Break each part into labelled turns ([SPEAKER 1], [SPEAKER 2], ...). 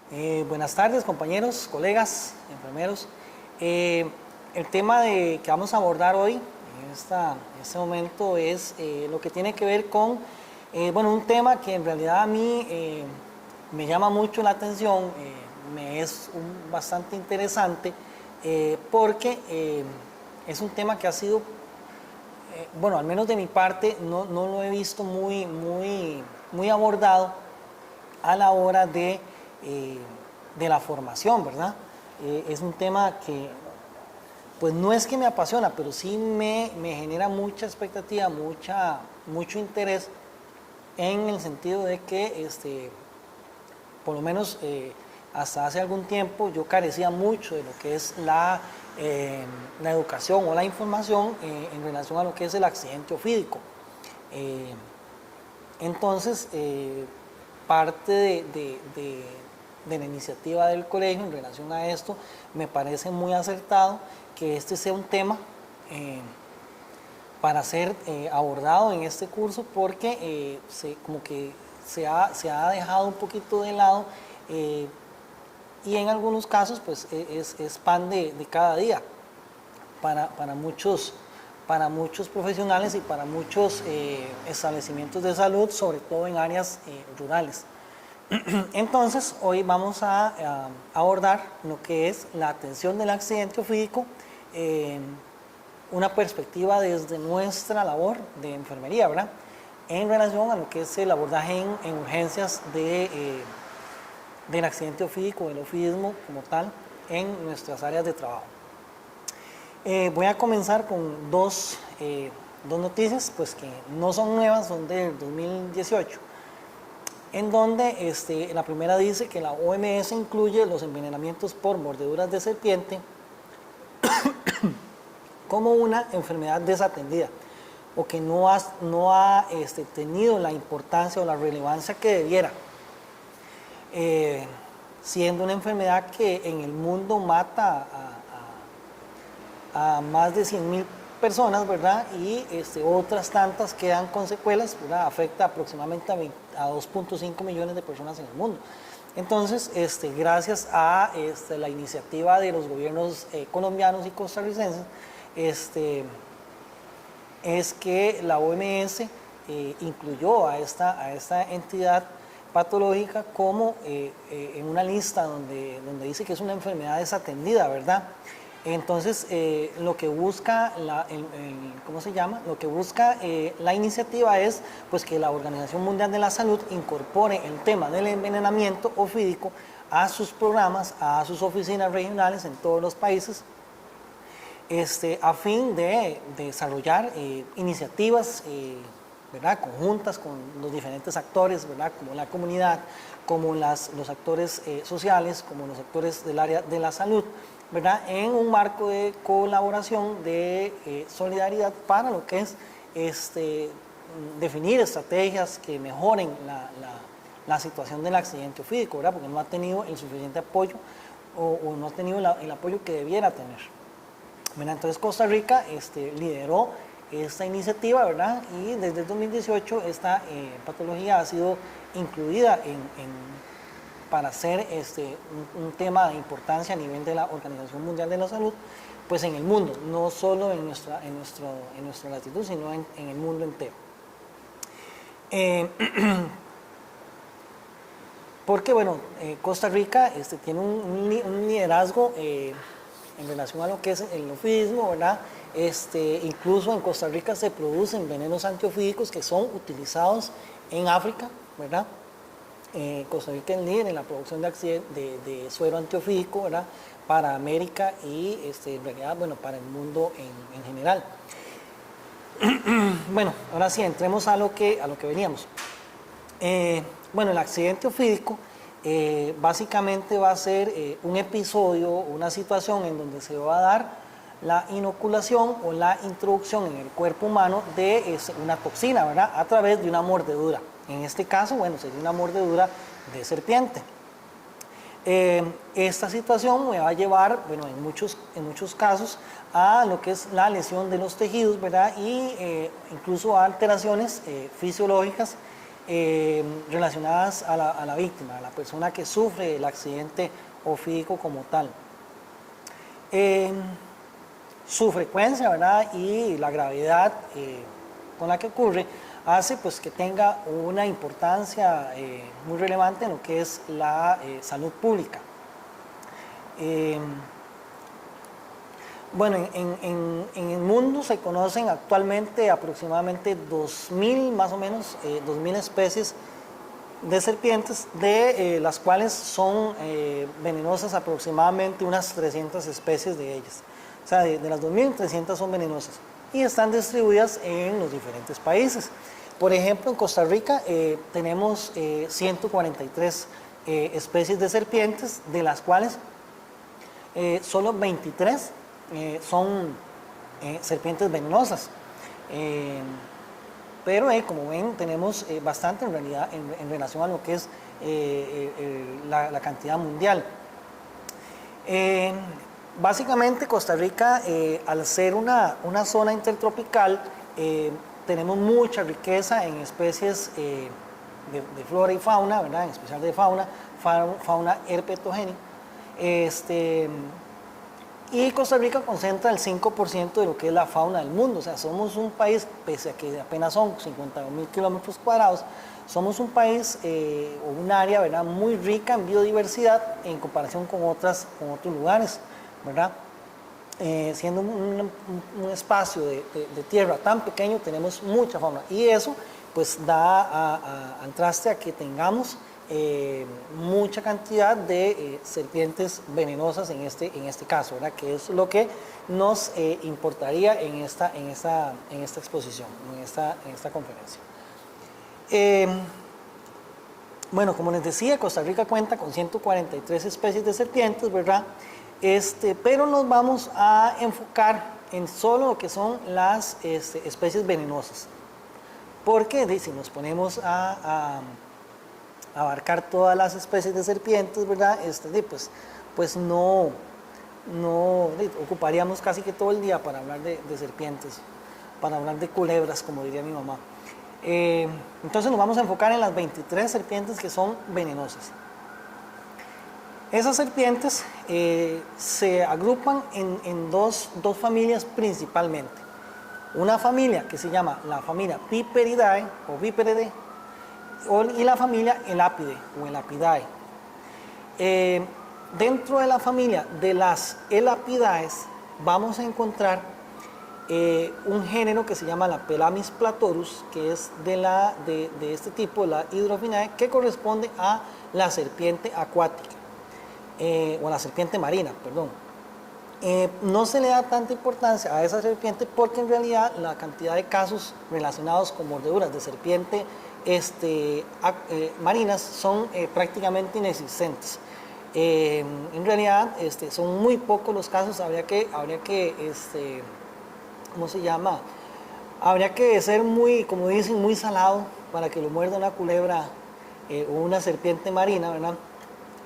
[SPEAKER 1] Buenas tardes, compañeros, colegas, enfermeros. El tema que vamos a abordar hoy, en este momento, es lo que tiene que ver con, un tema que en realidad a mí me llama mucho la atención, me es bastante interesante, porque es un tema que ha sido, al menos de mi parte, no lo he visto muy abordado a la hora de la formación, ¿verdad? Es un tema que, pues no es que me apasiona, pero sí me genera mucha expectativa, mucho interés, en el sentido de que, por lo menos hasta hace algún tiempo, yo carecía mucho de lo que es la educación o la información en relación a lo que es el accidente ofídico. Entonces, parte de la iniciativa del colegio en relación a esto, me parece muy acertado que este sea un tema para ser abordado en este curso, porque como que se ha dejado un poquito de lado, y en algunos casos pues es pan de cada día para muchos profesionales y para muchos establecimientos de salud, sobre todo en áreas rurales. Entonces, hoy vamos a abordar lo que es la atención del accidente ofídico, una perspectiva desde nuestra labor de enfermería, ¿verdad? En relación a lo que es el abordaje en urgencias del accidente ofídico, del ofidismo como tal, en nuestras áreas de trabajo. Voy a comenzar con dos noticias, pues que no son nuevas, son del 2018, en donde la primera dice que la OMS incluye los envenenamientos por mordeduras de serpiente como una enfermedad desatendida, o que no ha tenido la importancia o la relevancia que debiera, siendo una enfermedad que en el mundo mata a más de 100.000 personas, ¿verdad? Y otras tantas quedan con secuelas, ¿verdad? Afecta aproximadamente a 2.5 millones de personas en el mundo. Entonces, gracias a la iniciativa de los gobiernos colombianos y costarricenses, es que la OMS incluyó a esta entidad patológica como en una lista donde dice que es una enfermedad desatendida, ¿verdad? Entonces, lo que busca Lo que busca la iniciativa es pues que la Organización Mundial de la Salud incorpore el tema del envenenamiento ofídico a sus programas, a sus oficinas regionales en todos los países, a fin de desarrollar iniciativas, ¿verdad?, conjuntas con los diferentes actores, ¿verdad?, como la comunidad, como los actores sociales, como los actores del área de la salud, ¿verdad?, en un marco de colaboración, de solidaridad, para lo que es definir estrategias que mejoren la situación del accidente ofídico, ¿verdad?, porque no ha tenido el suficiente apoyo o no ha tenido el apoyo que debiera tener. Entonces, Costa Rica lideró esta iniciativa, ¿verdad?, y desde el 2018 esta patología ha sido incluida para ser un tema de importancia a nivel de la Organización Mundial de la Salud, pues en el mundo, no solo en nuestra latitud, sino en el mundo entero. Porque, Costa Rica tiene un liderazgo en relación a lo que es el ofidismo, ¿verdad? Incluso en Costa Rica se producen venenos antiofídicos que son utilizados en África, ¿verdad? Costa Rica es líder en la producción de suero antiofídico, ¿verdad?, para América y en realidad, para el mundo en general. Ahora sí, entremos a lo que veníamos. El accidente ofídico básicamente va a ser un episodio, una situación en donde se va a dar la inoculación o la introducción en el cuerpo humano de una toxina, ¿verdad?, a través de una mordedura. En este caso, sería una mordedura de serpiente. Esta situación me va a llevar, en muchos casos, a lo que es la lesión de los tejidos, ¿verdad?, y incluso a alteraciones fisiológicas relacionadas a la víctima, a la persona que sufre el accidente ofídico como tal. Su frecuencia, ¿verdad? Y la gravedad con la que ocurre hace pues, que tenga una importancia muy relevante en lo que es la salud pública. Bueno, en el mundo se conocen actualmente aproximadamente 2.000, más o menos, 2.000 especies de serpientes, de las cuales son venenosas aproximadamente unas 300 especies de ellas. O sea, de las 2.000, 300 son venenosas y están distribuidas en los diferentes países. Por ejemplo, en Costa Rica tenemos 143 especies de serpientes, de las cuales solo 23 son serpientes venenosas. Pero como ven, tenemos bastante en realidad en relación a lo que es la cantidad mundial. Básicamente Costa Rica, al ser una zona intertropical, tenemos mucha riqueza en especies de flora y fauna, ¿verdad? En especial de fauna herpetogénica. Y Costa Rica concentra el 5% de lo que es la fauna del mundo. O sea, somos un país, pese a que apenas son 50.000 kilómetros cuadrados, somos un país o un área, ¿verdad?, muy rica en biodiversidad en comparación con otros lugares, ¿verdad? Siendo un espacio de tierra tan pequeño, tenemos mucha fauna. Y eso pues da al traste a que tengamos mucha cantidad de serpientes venenosas en este caso, ¿verdad? Que es lo que nos importaría en esta exposición, en esta conferencia. Bueno, como les decía, Costa Rica cuenta con 143 especies de serpientes, ¿verdad? Pero nos vamos a enfocar en solo lo que son las especies venenosas, porque si nos ponemos a abarcar todas las especies de serpientes, ¿verdad? Pues no ocuparíamos casi que todo el día para hablar de serpientes, para hablar de culebras, como diría mi mamá. Entonces nos vamos a enfocar en las 23 serpientes que son venenosas. Esas serpientes se agrupan en dos familias principalmente. Una familia que se llama la familia Viperidae o Viperidae, y la familia Elapidae o Elapidae. Dentro de la familia de las Elapidaes vamos a encontrar un género que se llama la Pelamis platorus, que es de este tipo, la Hydrophinae, que corresponde a la serpiente acuática, o a la serpiente marina, perdón. No se le da tanta importancia a esa serpiente porque en realidad la cantidad de casos relacionados con mordeduras de serpiente marinas son prácticamente inexistentes. En realidad son muy pocos los casos. Habría que ¿cómo se llama? Habría que ser muy, como dicen, muy salado para que lo muerda una culebra o una serpiente marina, ¿verdad?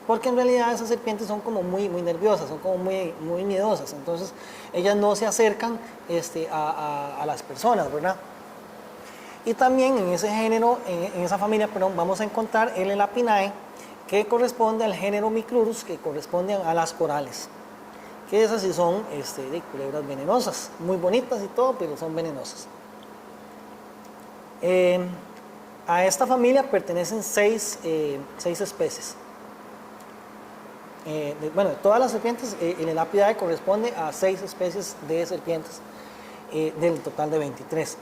[SPEAKER 1] Porque en realidad esas serpientes son como muy nerviosas, son como muy miedosas, entonces ellas no se acercan a las personas, ¿verdad? Y también en ese género, en esa familia, perdón, vamos a encontrar el Elapinae, que corresponde al género Micrurus, que corresponde a las corales, que esas sí son de culebras venenosas, muy bonitas y todo, pero son venenosas. A esta familia pertenecen seis especies. De todas las serpientes, el Elapidae corresponde a 6 especies de serpientes del total de 23.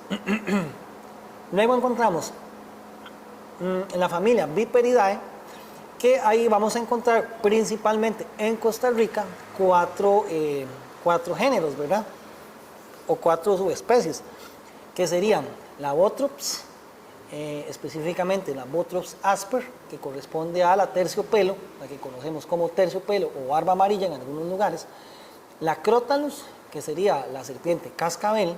[SPEAKER 1] Luego encontramos en la familia Viperidae, que ahí vamos a encontrar principalmente en Costa Rica 4 géneros, ¿verdad? O 4 subespecies, que serían la Botrops, específicamente la Botrops asper, que corresponde a la terciopelo, la que conocemos como terciopelo o barba amarilla en algunos lugares, la Crotalus, que sería la serpiente cascabel,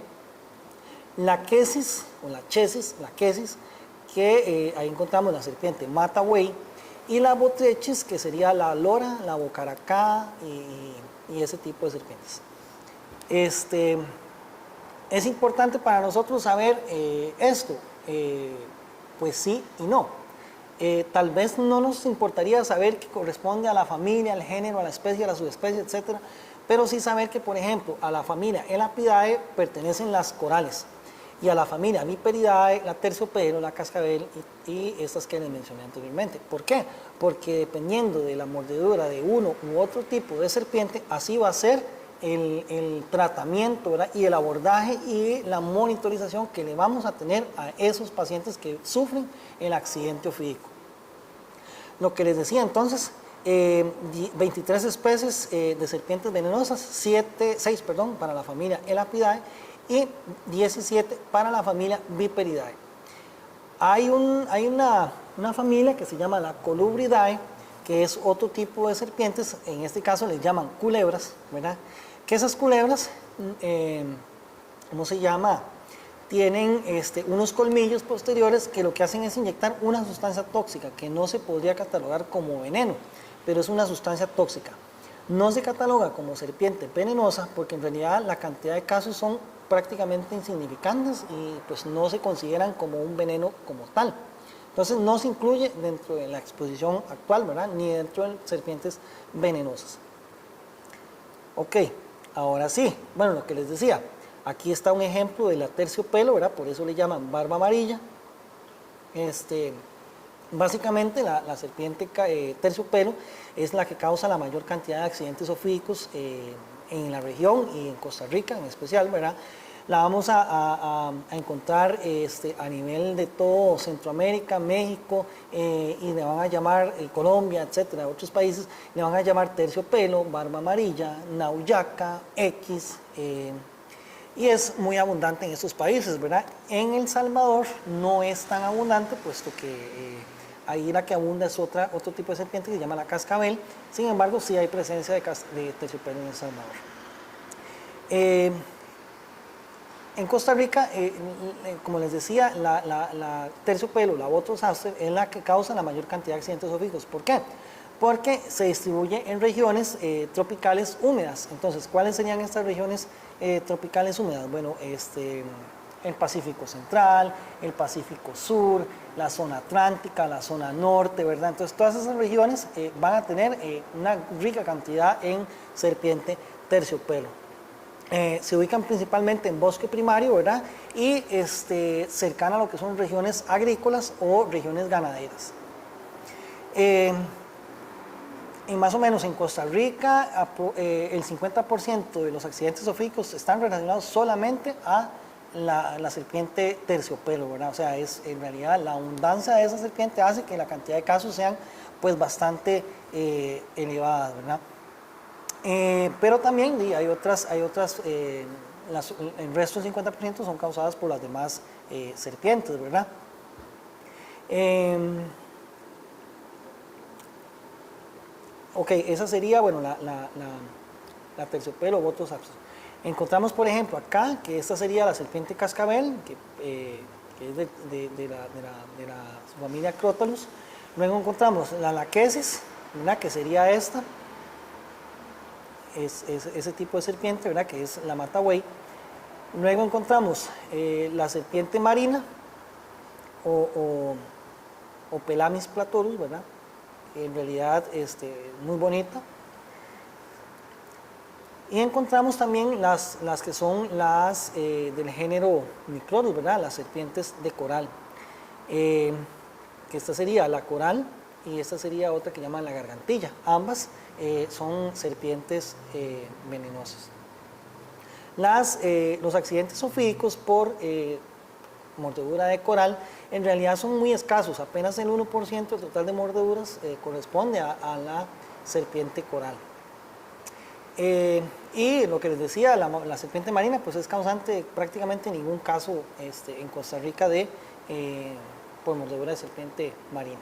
[SPEAKER 1] la Quesis o la Chesis, que ahí encontramos la serpiente matabuey, y la Botrechis, que sería la lora, la bocaracá y ese tipo de serpientes. Es importante para nosotros saber esto. pues sí y no. Tal vez no nos importaría saber que corresponde a la familia, al género, a la especie, a la subespecie, etcétera, pero sí saber que, por ejemplo, a la familia Elapidae pertenecen las corales y a la familia Viperidae, la terciopelo, la cascabel y estas que les mencioné anteriormente. ¿Por qué? Porque dependiendo de la mordedura de uno u otro tipo de serpiente, así va a ser el tratamiento, ¿verdad? Y el abordaje y la monitorización que le vamos a tener a esos pacientes que sufren el accidente ofídico. Lo que les decía entonces, 23 especies de serpientes venenosas, 6 para la familia Elapidae y 17 para la familia Viperidae. Hay una familia que se llama la Colubridae, que es otro tipo de serpientes, en este caso les llaman culebras, ¿verdad? Que esas culebras, ¿cómo se llama? Tienen unos colmillos posteriores que lo que hacen es inyectar una sustancia tóxica que no se podría catalogar como veneno, pero es una sustancia tóxica. No se cataloga como serpiente venenosa porque en realidad la cantidad de casos son prácticamente insignificantes y pues no se consideran como un veneno como tal. Entonces no se incluye dentro de la exposición actual, ¿verdad? Ni dentro de serpientes venenosas. Ok, ahora sí, bueno, lo que les decía, aquí está un ejemplo de la terciopelo, ¿verdad? Por eso le llaman barba amarilla. Básicamente la serpiente terciopelo es la que causa la mayor cantidad de accidentes ofídicos en la región y en Costa Rica en especial, ¿verdad? La vamos a encontrar a nivel de todo Centroamérica, México, y le van a llamar Colombia, etcétera, otros países, le van a llamar terciopelo, barba amarilla, nauyaca, X, y es muy abundante en estos países, ¿verdad? En El Salvador no es tan abundante, puesto que ahí la que abunda es otro tipo de serpiente que se llama la cascabel. Sin embargo, sí hay presencia de terciopelo en El Salvador. En Costa Rica, como les decía, la terciopelo, la Botrus aster, es la que causa la mayor cantidad de accidentes ofídicos. ¿Por qué? Porque se distribuye en regiones tropicales húmedas. Entonces, ¿cuáles serían estas regiones tropicales húmedas? Bueno, el Pacífico Central, el Pacífico Sur, la zona atlántica, la zona norte, ¿verdad? Entonces, todas esas regiones van a tener una rica cantidad en serpiente terciopelo. Se ubican principalmente en bosque primario, ¿verdad? Y cercana a lo que son regiones agrícolas o regiones ganaderas. Y más o menos en Costa Rica, el 50% de los accidentes ofídicos están relacionados solamente a la serpiente terciopelo, ¿verdad? O sea, en realidad la abundancia de esa serpiente hace que la cantidad de casos sean pues bastante elevadas, ¿verdad? Pero también hay otras el resto del 50% son causadas por las demás serpientes, ¿verdad? Ok, esa sería, bueno, la terciopelo o Botrus aster. Encontramos, por ejemplo, acá, que esta sería la serpiente cascabel, que es de la familia Crotalus. Luego encontramos la laquesis, ¿verdad? Que sería esta. Es ese tipo de serpiente, ¿verdad? Que es la matabuey. Luego encontramos la serpiente marina o Pelamis platorus, ¿verdad? En realidad muy bonita. Y encontramos también las que son las del género Microdus, ¿verdad? Las serpientes de coral. Que esta sería la coral y esta sería otra que llaman la gargantilla. Ambas son serpientes venenosas. Los accidentes ofídicos por mordedura de coral en realidad son muy escasos, apenas el 1% del total de mordeduras corresponde a la serpiente coral. Y lo que les decía, la serpiente marina pues es causante de prácticamente ningún caso en Costa Rica por mordedura de serpiente marina.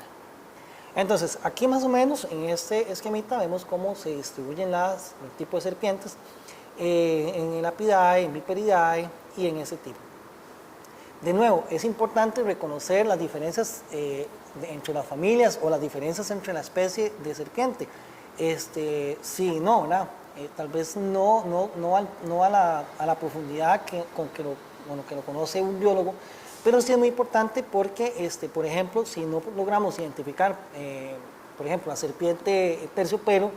[SPEAKER 1] Entonces, aquí más o menos en este esquemita vemos cómo se distribuyen los tipos de serpientes en Elapidae, en Viperidae y en ese tipo. De nuevo, es importante reconocer las diferencias entre las familias o las diferencias entre la especie de serpiente. Sí, no, ¿verdad? Tal vez no a la profundidad con que lo conoce un biólogo, Pero sí es muy importante porque, por ejemplo, si no logramos identificar, por ejemplo, la serpiente terciopelo,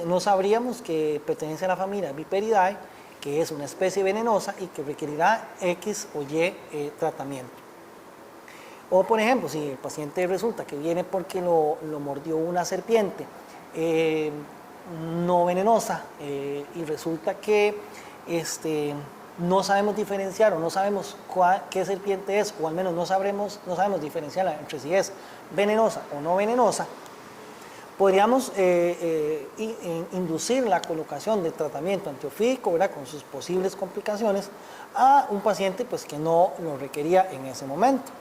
[SPEAKER 1] no sabríamos que pertenece a la familia Viperidae, que es una especie venenosa y que requerirá X o Y tratamiento. O, por ejemplo, si el paciente resulta que viene porque lo mordió una serpiente no venenosa y resulta que no sabemos diferenciar o no sabemos qué serpiente es, o al menos no sabemos diferenciarla entre si es venenosa o no venenosa, podríamos inducir la colocación de tratamiento antiofídico, ¿verdad?, con sus posibles complicaciones a un paciente pues, que no lo requería en ese momento.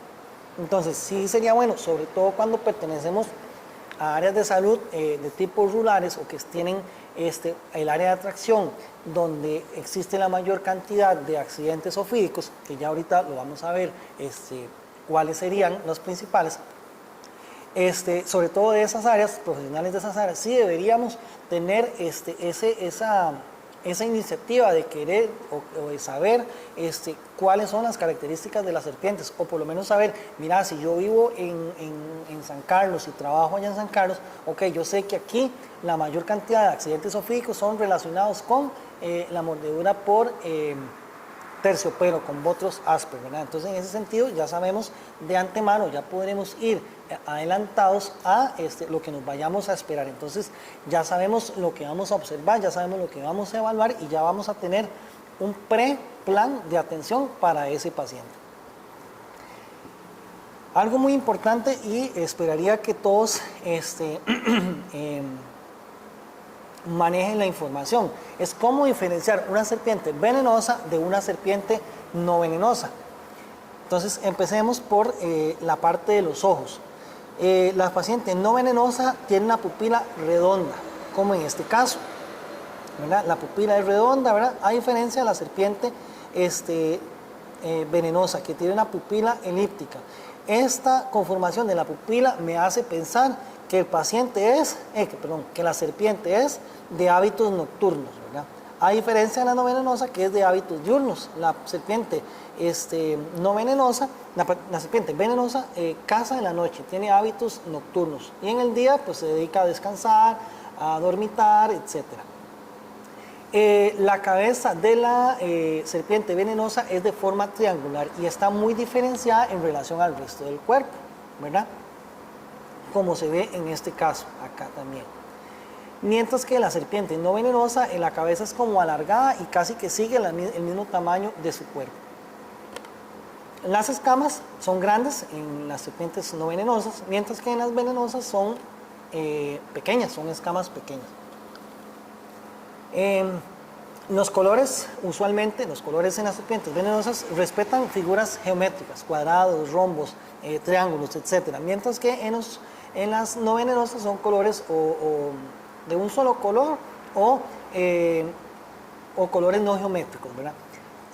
[SPEAKER 1] Entonces sí sería bueno, sobre todo cuando pertenecemos a áreas de salud de tipo rurales o que tienen el área de atracción donde existe la mayor cantidad de accidentes ofídicos, que ya ahorita lo vamos a ver cuáles serían los principales. Sobre todo de esas áreas, profesionales de esas áreas, sí deberíamos tener esa iniciativa de querer o de saber cuáles son las características de las serpientes, o por lo menos saber, mira, si yo vivo en San Carlos y trabajo allá en San Carlos, ok, yo sé que aquí la mayor cantidad de accidentes ofídicos son relacionados con la mordedura por terciopelo, con botros ásperos, ¿verdad? Entonces, en ese sentido, ya sabemos de antemano, ya podremos ir adelantados a lo que nos vayamos a esperar. Entonces, ya sabemos lo que vamos a observar, ya sabemos lo que vamos a evaluar y ya vamos a tener un pre-plan de atención para ese paciente. Algo muy importante y esperaría que todos manejen la información, es cómo diferenciar una serpiente venenosa de una serpiente no venenosa. Entonces empecemos por la parte de los ojos. La paciente no venenosa tiene una pupila redonda, como en este caso, ¿verdad? La pupila es redonda, ¿verdad?, a diferencia de la serpiente venenosa, que tiene una pupila elíptica. Esta conformación de la pupila me hace pensar que el paciente que la serpiente es de hábitos nocturnos, ¿verdad?, a diferencia de la no venenosa, que es de hábitos diurnos. La serpiente no venenosa, la serpiente venenosa caza en la noche, tiene hábitos nocturnos, y en el día pues se dedica a descansar, a dormitar, etc. La cabeza de la serpiente venenosa es de forma triangular y está muy diferenciada en relación al resto del cuerpo, ¿verdad?, como se ve en este caso, acá también. Mientras que la serpiente no venenosa, la cabeza es como alargada y casi que sigue el mismo tamaño de su cuerpo. Las escamas son grandes en las serpientes no venenosas, mientras que en las venenosas son pequeñas, son escamas pequeñas. Los colores, usualmente, los colores en las serpientes venenosas respetan figuras geométricas, cuadrados, rombos, triángulos, etc. Mientras que en las no venenosas son colores o de un solo color o colores no geométricos, ¿verdad?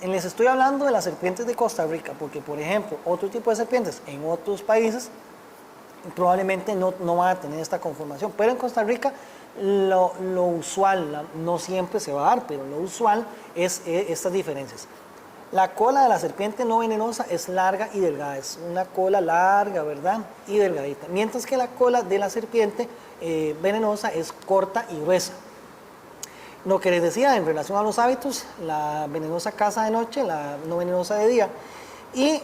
[SPEAKER 1] Les estoy hablando de las serpientes de Costa Rica, porque, por ejemplo, otro tipo de serpientes en otros países probablemente no van a tener esta conformación, pero en Costa Rica lo usual, no siempre se va a dar, pero lo usual es estas diferencias. La cola de la serpiente no venenosa es larga y delgada, es una cola larga, ¿verdad?, y delgadita, mientras que la cola de la serpiente venenosa es corta y gruesa. Lo que les decía en relación a los hábitos, la venenosa caza de noche, la no venenosa de día, y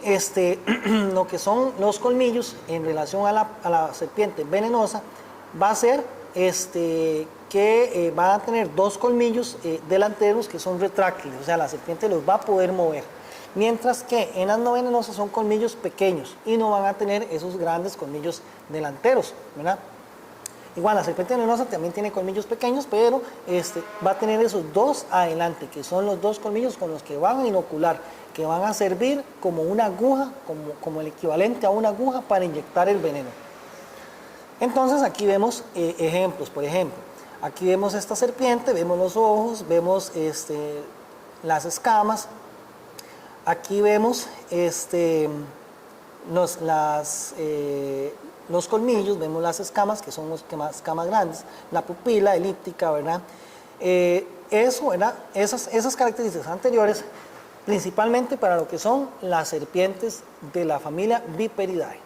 [SPEAKER 1] lo que son los colmillos en relación a la serpiente venenosa va a ser que van a tener dos colmillos delanteros que son retráctiles, o sea, la serpiente los va a poder mover, mientras que en las no venenosas son colmillos pequeños y no van a tener esos grandes colmillos delanteros, ¿verdad? Igual la serpiente venenosa también tiene colmillos pequeños, pero va a tener esos dos adelante, que son los dos colmillos con los que van a inocular, que van a servir como una aguja, como el equivalente a una aguja para inyectar el veneno. Entonces aquí vemos ejemplos, por ejemplo, aquí vemos esta serpiente, vemos los ojos, vemos las escamas, aquí vemos los colmillos, vemos las escamas, que son las escamas grandes, la pupila elíptica, ¿verdad? ¿Verdad? Esas características anteriores principalmente para lo que son las serpientes de la familia Viperidae.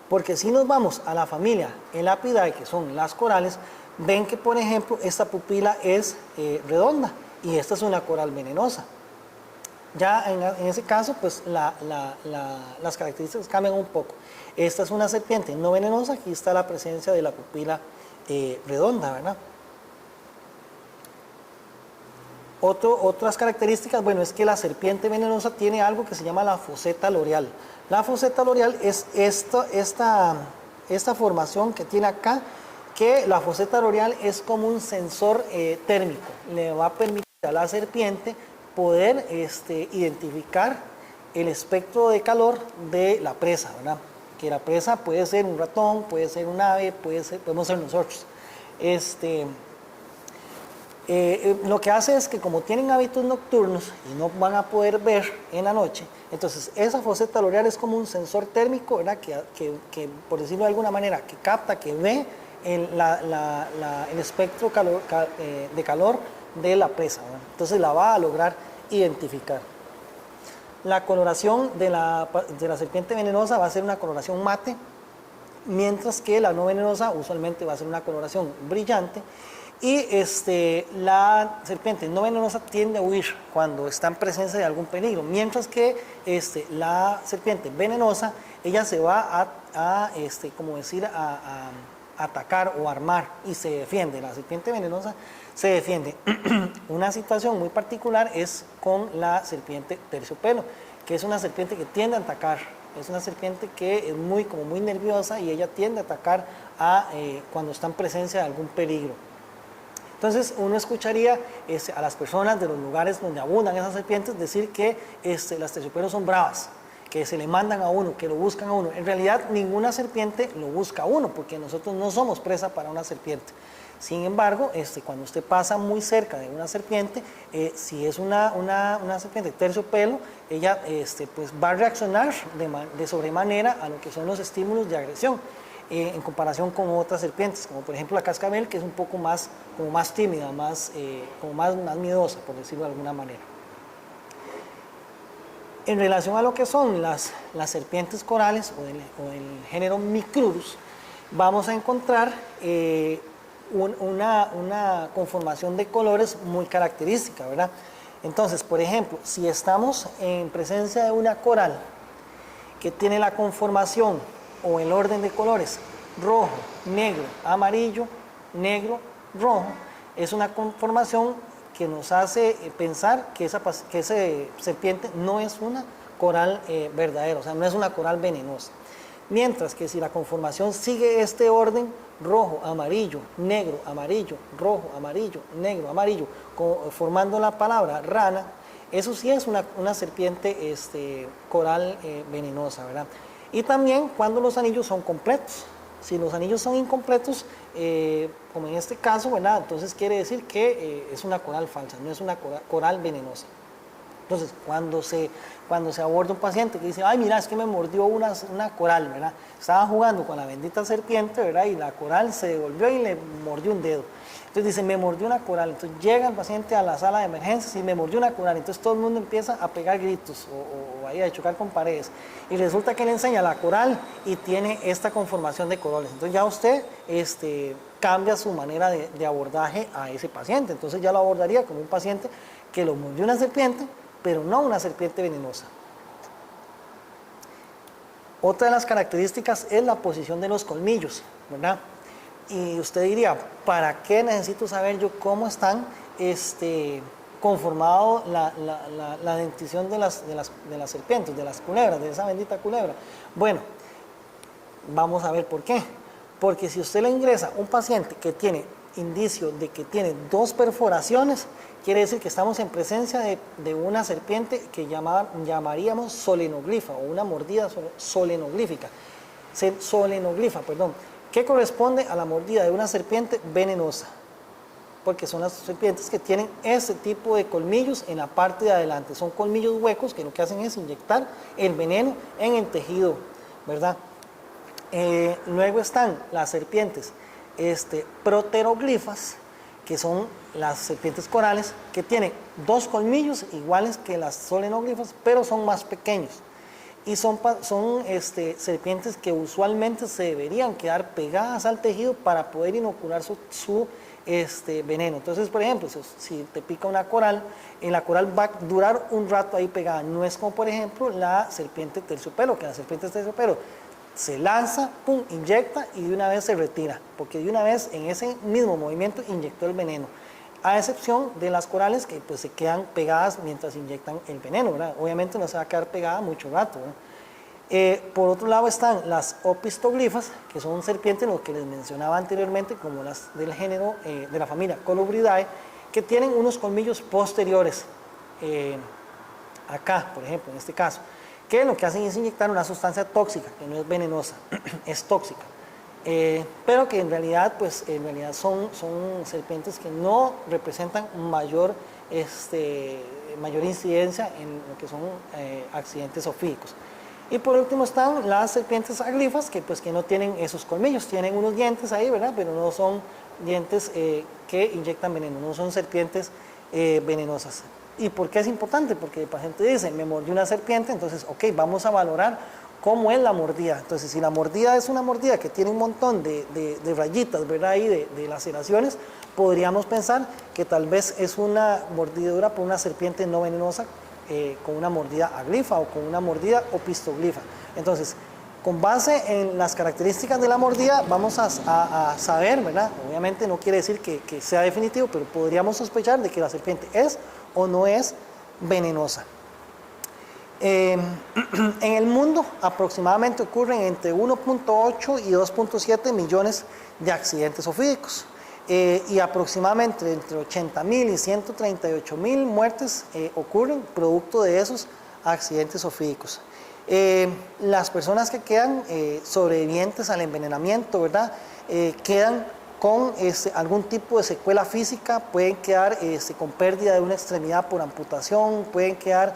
[SPEAKER 1] Porque si nos vamos a la familia Elapidae, que son las corales, ven que, por ejemplo, esta pupila es redonda y esta es una coral venenosa. Ya en ese caso, pues las características cambian un poco. Esta es una serpiente no venenosa, aquí está la presencia de la pupila redonda, ¿verdad? Otras características, bueno, es que la serpiente venenosa tiene algo que se llama la foseta loreal. La foseta loreal es esta formación que tiene acá, que la foseta loreal es como un sensor térmico. Le va a permitir a la serpiente poder identificar el espectro de calor de la presa, ¿verdad? Que la presa puede ser un ratón, puede ser un ave, podemos ser nosotros. Lo que hace es que como tienen hábitos nocturnos y no van a poder ver en la noche, entonces esa foseta loreal es como un sensor térmico, ¿verdad? Que por decirlo de alguna manera, que capta, que ve el espectro de calor de la presa, ¿verdad? Entonces la va a lograr identificar. La coloración de la serpiente venenosa va a ser una coloración mate, mientras que la no venenosa usualmente va a ser una coloración brillante. Y la serpiente no venenosa tiende a huir cuando está en presencia de algún peligro, mientras que la serpiente venenosa, ella se va a atacar o armar y se defiende. La serpiente venenosa se defiende. Una situación muy particular es con la serpiente terciopelo, que es una serpiente que tiende a atacar. Es una serpiente que es muy nerviosa y ella tiende a atacar cuando está en presencia de algún peligro. Entonces uno escucharía a las personas de los lugares donde abundan esas serpientes decir que las terciopelos son bravas, que se le mandan a uno, que lo buscan a uno. En realidad ninguna serpiente lo busca a uno, porque nosotros no somos presa para una serpiente. Sin embargo, cuando usted pasa muy cerca de una serpiente, si es una serpiente terciopelo, ella pues va a reaccionar de sobremanera a lo que son los estímulos de agresión. En comparación con otras serpientes, como por ejemplo la cascabel, que es un poco más tímida, más miedosa, por decirlo de alguna manera. En relación a lo que son las serpientes corales o del género Micrurus, vamos a encontrar una conformación de colores muy característica, ¿verdad? Entonces, por ejemplo, si estamos en presencia de una coral que tiene la conformación o el orden de colores rojo, negro, amarillo, negro, rojo, es una conformación que nos hace pensar que esa serpiente no es una coral verdadera, o sea, no es una coral venenosa. Mientras que si la conformación sigue este orden rojo, amarillo, negro, amarillo, rojo, amarillo, negro, amarillo, formando la palabra rana, eso sí es una serpiente coral venenosa, ¿verdad? Y también cuando los anillos son completos. Si los anillos son incompletos, como en este caso, ¿verdad? Entonces quiere decir que es una coral falsa, no es una coral venenosa. Entonces, cuando se aborda un paciente que dice, ay, mira, es que me mordió una coral, ¿verdad? Estaba jugando con la bendita serpiente, ¿verdad? Y la coral se devolvió y le mordió un dedo. Entonces dice, me mordió una coral. Entonces llega el paciente a la sala de emergencias y me mordió una coral. Entonces todo el mundo empieza a pegar gritos o ahí a chocar con paredes. Y resulta que le enseña la coral y tiene esta conformación de colores. Entonces ya usted cambia su manera de abordaje a ese paciente. Entonces ya lo abordaría como un paciente que lo mordió una serpiente, pero no una serpiente venenosa. Otra de las características es la posición de los colmillos, ¿verdad? Y usted diría, ¿para qué necesito saber yo cómo están conformado la dentición de las serpientes, de las culebras, de esa bendita culebra? Bueno, vamos a ver por qué. Porque si usted le ingresa a un paciente que tiene indicio de que tiene 2 perforaciones, quiere decir que estamos en presencia de una serpiente que llamaríamos solenogrifa o una mordida solenogrífica, que corresponde a la mordida de una serpiente venenosa, porque son las serpientes que tienen ese tipo de colmillos en la parte de adelante. Son colmillos huecos que lo que hacen es inyectar el veneno en el tejido, ¿verdad? Luego están las serpientes proteroglifas, que son las serpientes corales, que tienen 2 colmillos iguales que las solenóglifas, pero son más pequeños. Y son serpientes que usualmente se deberían quedar pegadas al tejido para poder inocular su veneno. Entonces, por ejemplo, si te pica una coral, la coral va a durar un rato ahí pegada. No es como, por ejemplo, la serpiente terciopelo, que la serpiente terciopelo se lanza, pum, inyecta y de una vez se retira, porque de una vez en ese mismo movimiento inyectó el veneno. A excepción de las corales que pues se quedan pegadas mientras inyectan el veneno, ¿verdad? Obviamente no se va a quedar pegada mucho rato, ¿verdad? Por otro lado están las opistoglifas, que son serpientes, lo que les mencionaba anteriormente, como las del género de la familia Colubridae, que tienen unos colmillos posteriores, acá, por ejemplo, en este caso, que lo que hacen es inyectar una sustancia tóxica, que no es venenosa, es tóxica. Pero que en realidad son serpientes que no representan mayor incidencia en lo que son accidentes ofídicos. Y por último están las serpientes aglifas, que no tienen esos colmillos, tienen unos dientes ahí, ¿verdad? Pero no son dientes que inyectan veneno, no son serpientes venenosas. ¿Y por qué es importante? Porque el paciente dice, me mordió una serpiente, entonces, ok, vamos a valorar cómo es la mordida. Entonces, si la mordida es una mordida que tiene un montón de rayitas, ¿verdad? Ahí de laceraciones, podríamos pensar que tal vez es una mordidura por una serpiente no venenosa con una mordida aglifa o con una mordida opistoglifa. Entonces, con base en las características de la mordida, vamos a saber, ¿verdad? Obviamente no quiere decir que sea definitivo, pero podríamos sospechar de que la serpiente es o no es venenosa. En el mundo aproximadamente ocurren entre 1.8 y 2.7 millones de accidentes ofídicos y aproximadamente entre 80.000 y 138.000 muertes ocurren producto de esos accidentes ofídicos. Las personas que quedan sobrevivientes al envenenamiento, ¿verdad? Quedan con algún tipo de secuela física, pueden quedar con pérdida de una extremidad por amputación, pueden quedar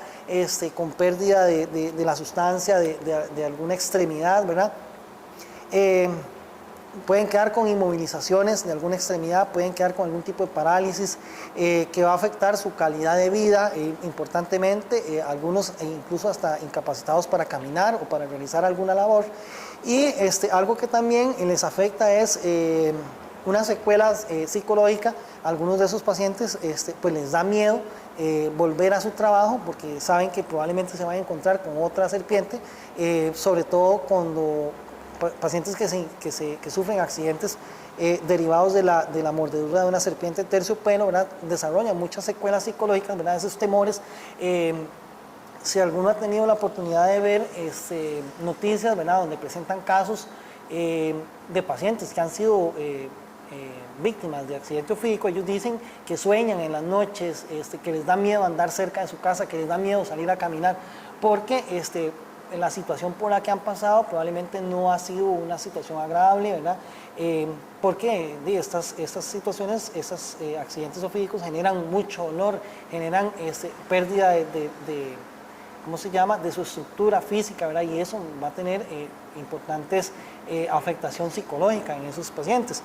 [SPEAKER 1] con pérdida de la sustancia de alguna extremidad, ¿verdad? Pueden quedar con inmovilizaciones de alguna extremidad, pueden quedar con algún tipo de parálisis que va a afectar su calidad de vida importantemente, algunos incluso hasta incapacitados para caminar o para realizar alguna labor. Y algo que también les afecta es una secuela psicológica. Algunos de esos pacientes pues les da miedo volver a su trabajo porque saben que probablemente se van a encontrar con otra serpiente, sobre todo cuando pacientes que sufren accidentes derivados de la mordedura de una serpiente terciopelo, ¿verdad? Desarrollan muchas secuelas psicológicas, ¿verdad? Esos temores. Si alguno ha tenido la oportunidad de ver noticias, ¿verdad? Donde presentan casos de pacientes que han sido víctimas de accidente ofídico, ellos dicen que sueñan en las noches, que les da miedo andar cerca de su casa, que les da miedo salir a caminar, porque la situación por la que han pasado probablemente no ha sido una situación agradable, ¿verdad? Porque estas situaciones, estos accidentes ofídicos generan mucho dolor, generan pérdida ¿cómo se llama?, de su estructura física, ¿verdad? Y eso va a tener importantes afectación psicológica en esos pacientes.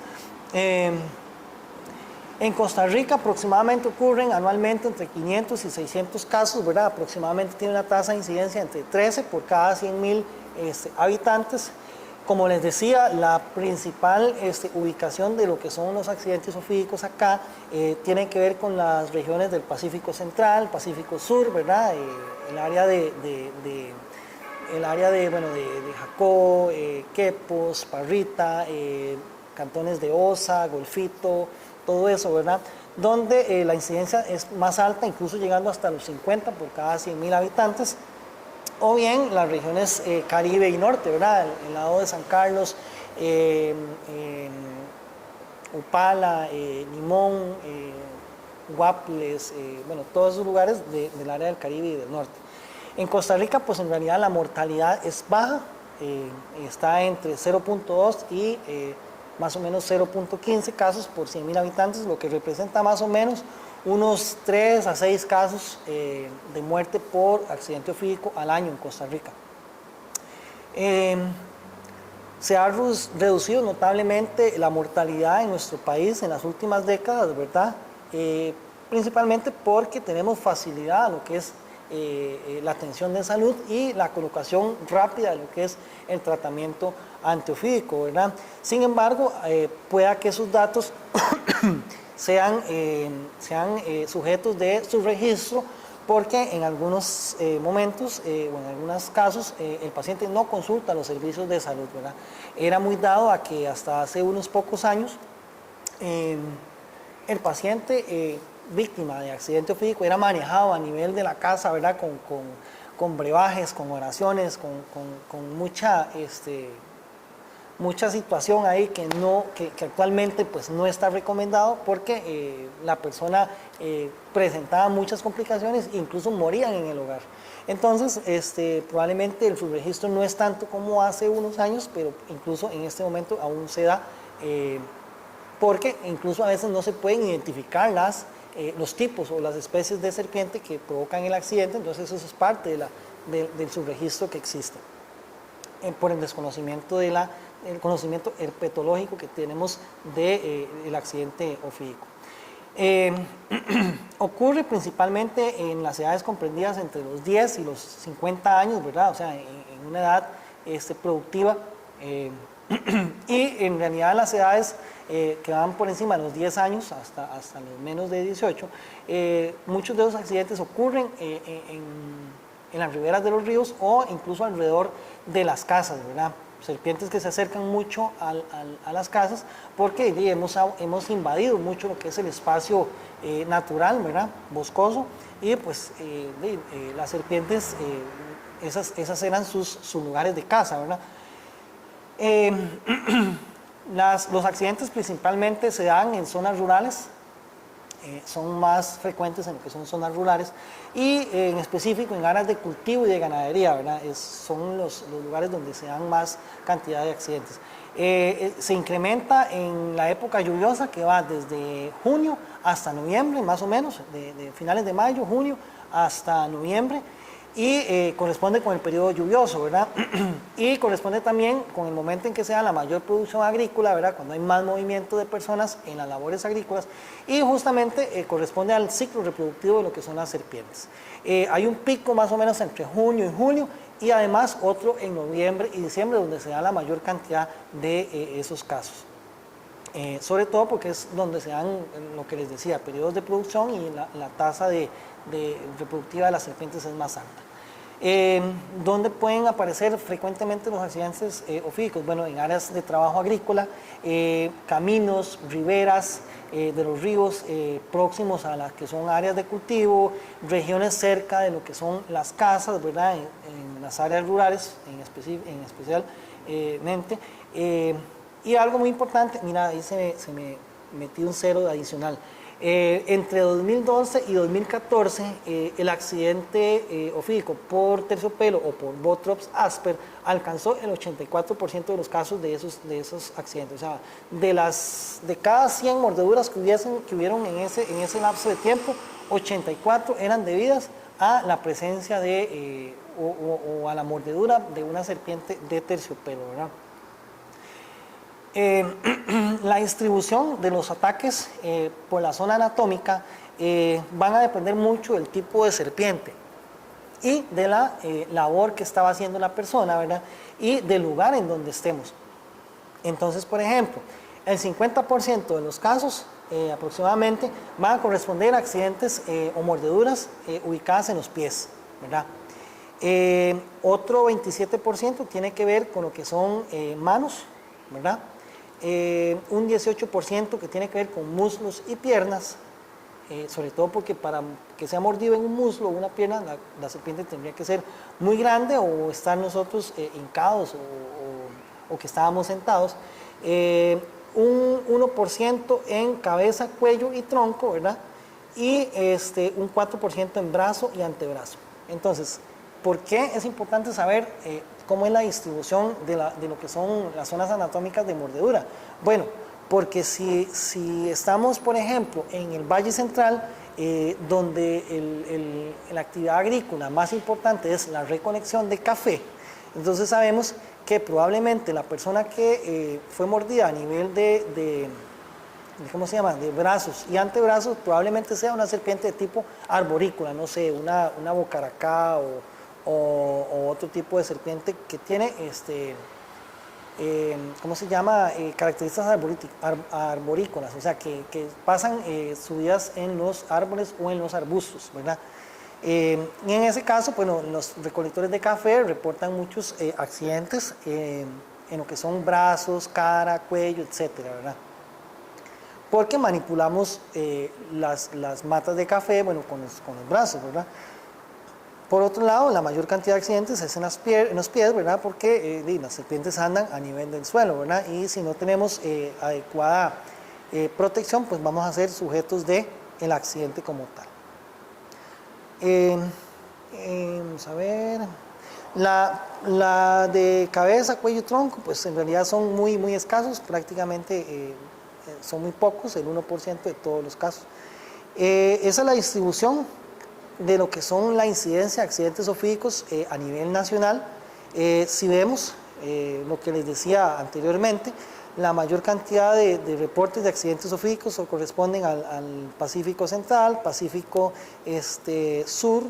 [SPEAKER 1] En Costa Rica aproximadamente ocurren anualmente entre 500 y 600 casos, ¿verdad? Aproximadamente tiene una tasa de incidencia entre 13 por cada 100.000 habitantes. Como les decía, la principal ubicación de lo que son los accidentes ofídicos acá tiene que ver con las regiones del Pacífico Central, Pacífico Sur, ¿verdad? El área de Jacó, Quepos, Parrita, cantones de Osa, Golfito, todo eso, ¿verdad? Donde la incidencia es más alta, incluso llegando hasta los 50 por cada 100.000 habitantes. O bien las regiones Caribe y Norte, ¿verdad? El lado de San Carlos, Upala, Limón, Guaples, bueno, todos esos lugares del área del Caribe y del Norte. En Costa Rica, pues en realidad la mortalidad es baja, está entre 0.2 y más o menos 0.15 casos por 100.000 habitantes, lo que representa más o menos unos 3 a 6 casos de muerte por accidente ofídico al año en Costa Rica. se ha reducido notablemente la mortalidad en nuestro país en las últimas décadas, ¿verdad? Principalmente porque tenemos facilidad a lo que es la atención de salud y la colocación rápida de lo que es el tratamiento antiofídico, ¿verdad? Sin embargo, pueda que esos datos sean sujetos de su registro, porque en algunos momentos o en algunos casos el paciente no consulta los servicios de salud, ¿verdad? Era muy dado a que hasta hace unos pocos años el paciente víctima de accidente ofídico era manejado a nivel de la casa, ¿verdad? Con brebajes, con oraciones, con mucha situación ahí que actualmente pues no está recomendado, porque la persona presentaba muchas complicaciones, incluso morían en el hogar. Entonces, probablemente el subregistro no es tanto como hace unos años, pero incluso en este momento aún se da, porque incluso a veces no se pueden identificar los tipos o las especies de serpiente que provocan el accidente. Entonces eso es parte del subregistro que existe, por el desconocimiento el conocimiento herpetológico que tenemos del accidente ofídico. Ocurre principalmente en las edades comprendidas entre los 10 y los 50 años, ¿verdad? O sea, en una edad productiva, y en realidad las edades que van por encima de los 10 años hasta los menos de 18, muchos de los accidentes ocurren en las riberas de los ríos o incluso alrededor de las casas, ¿verdad? Serpientes que se acercan mucho a las casas, porque hemos invadido mucho lo que es el espacio natural, ¿verdad? Boscoso, y pues las serpientes, esas eran sus lugares de caza, ¿verdad? Los accidentes principalmente se dan en zonas rurales, son más frecuentes en lo que son zonas rurales, y en específico en áreas de cultivo y de ganadería, ¿verdad? Son los lugares donde se dan más cantidad de accidentes. Se incrementa en la época lluviosa, que va desde junio hasta noviembre, más o menos, de finales de mayo, junio hasta noviembre, y corresponde con el periodo lluvioso, ¿verdad? Y corresponde también con el momento en que se da la mayor producción agrícola, ¿verdad? Cuando hay más movimiento de personas en las labores agrícolas, y justamente corresponde al ciclo reproductivo de lo que son las serpientes. Hay un pico más o menos entre junio y julio, y además otro en noviembre y diciembre, donde se da la mayor cantidad de esos casos. Sobre todo porque es donde se dan, lo que les decía, periodos de producción, y la tasa reproductiva de las serpientes es más alta. ¿Dónde pueden aparecer frecuentemente los accidentes ofídicos? Bueno, en áreas de trabajo agrícola, caminos, riberas de los ríos próximos a las que son áreas de cultivo, regiones cerca de lo que son las casas, ¿verdad? En las áreas rurales especialmente. Y algo muy importante, mira, ahí se me metió un cero adicional. Entre 2012 y 2014, el accidente ofídico por terciopelo o por Botrops asper alcanzó el 84% de los casos de esos accidentes. O sea, de cada 100 mordeduras que hubieron en ese lapso de tiempo, 84 eran debidas a la presencia o a la mordedura de una serpiente de terciopelo, ¿verdad? La distribución de los ataques por la zona anatómica van a depender mucho del tipo de serpiente y de la labor que estaba haciendo la persona, ¿verdad? Y del lugar en donde estemos. Entonces, por ejemplo, el 50% de los casos aproximadamente van a corresponder a accidentes o mordeduras ubicadas en los pies, ¿verdad? Otro 27% tiene que ver con lo que son manos, ¿verdad? Un 18% que tiene que ver con muslos y piernas, sobre todo porque para que sea mordido en un muslo o una pierna, la serpiente tendría que ser muy grande, o estar nosotros hincados o que estábamos sentados. Un 1% en cabeza, cuello y tronco, ¿verdad? Y un 4% en brazo y antebrazo. Entonces, ¿por qué es importante saber cómo es la distribución de lo que son las zonas anatómicas de mordedura? Bueno, porque si estamos, por ejemplo, en el Valle Central, donde la actividad agrícola más importante es la recolección de café, entonces sabemos que probablemente la persona que fue mordida a nivel ¿cómo se llama?, de brazos y antebrazos, probablemente sea una serpiente de tipo arborícola, no sé, una bocaracá o otro tipo de serpiente que tiene, ¿cómo se llama?, características arborícolas, o sea, que pasan sus días en los árboles o en los arbustos, ¿verdad? Y en ese caso, bueno, los recolectores de café reportan muchos accidentes en lo que son brazos, cara, cuello, etcétera, ¿verdad? Porque manipulamos las matas de café, bueno, con los brazos, ¿verdad? Por otro lado, la mayor cantidad de accidentes es en los pies, ¿verdad? Porque las serpientes andan a nivel del suelo, ¿verdad? Y si no tenemos adecuada protección, pues vamos a ser sujetos del accidente como tal. Vamos a ver. La de cabeza, cuello y tronco, pues en realidad son muy, muy escasos, prácticamente son muy pocos, el 1% de todos los casos. Esa es la distribución de lo que son la incidencia de accidentes zoofídicos a nivel nacional. Si vemos lo que les decía anteriormente, la mayor cantidad de reportes de accidentes zoofídicos corresponden al Pacífico Central, Pacífico Sur,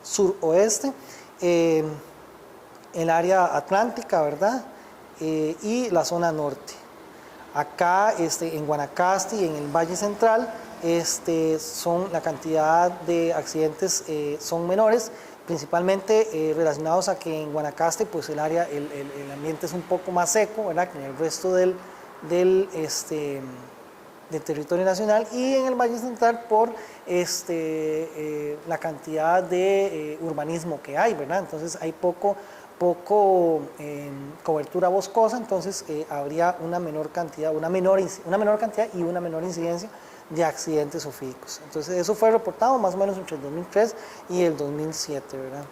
[SPEAKER 1] Suroeste, el área atlántica, ¿verdad? Y la zona norte. Acá en Guanacaste y en el Valle Central, la cantidad de accidentes son menores, principalmente relacionados a que en Guanacaste pues el ambiente es un poco más seco, ¿verdad?, que en el resto del territorio nacional, y en el Valle Central por la cantidad de urbanismo que hay, ¿verdad? Entonces hay poco cobertura boscosa, entonces habría una menor cantidad y una menor incidencia de accidentes zoofídicos. Entonces eso fue reportado más o menos entre el 2003 y el 2007, ¿verdad?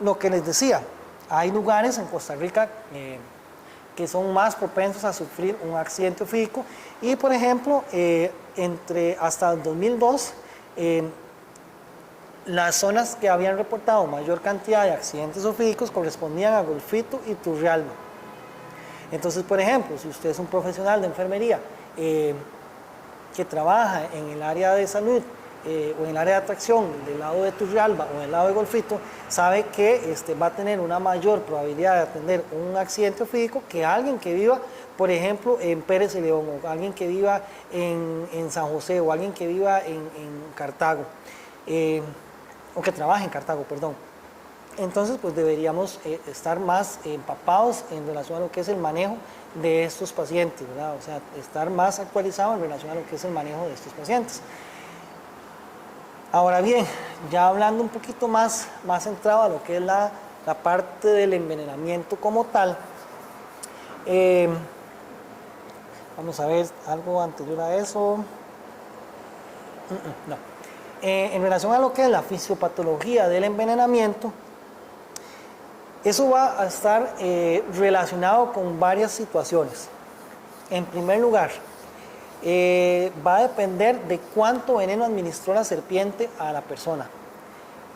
[SPEAKER 1] Lo que les decía, hay lugares en Costa Rica que son más propensos a sufrir un accidente zoofídico, y por ejemplo, hasta el 2002, las zonas que habían reportado mayor cantidad de accidentes zoofídicos correspondían a Golfito y Turrialba. Entonces, por ejemplo, si usted es un profesional de enfermería que trabaja en el área de salud o en el área de atracción del lado de Turrialba o del lado de Golfito, sabe que va a tener una mayor probabilidad de atender un accidente zoofídico que alguien que viva, por ejemplo, en Pérez de León, o alguien que viva en San José, o alguien que viva en Cartago. O que trabaje en Cartago, perdón. Entonces, pues deberíamos estar más empapados en relación a lo que es el manejo de estos pacientes, ¿verdad? O sea, estar más actualizados en relación a lo que es el manejo de estos pacientes. Ahora bien, ya hablando un poquito más centrado a lo que es la parte del envenenamiento como tal, vamos a ver algo anterior a eso. No. En relación a lo que es la fisiopatología del envenenamiento, eso va a estar relacionado con varias situaciones. En primer lugar, va a depender de cuánto veneno administró la serpiente a la persona.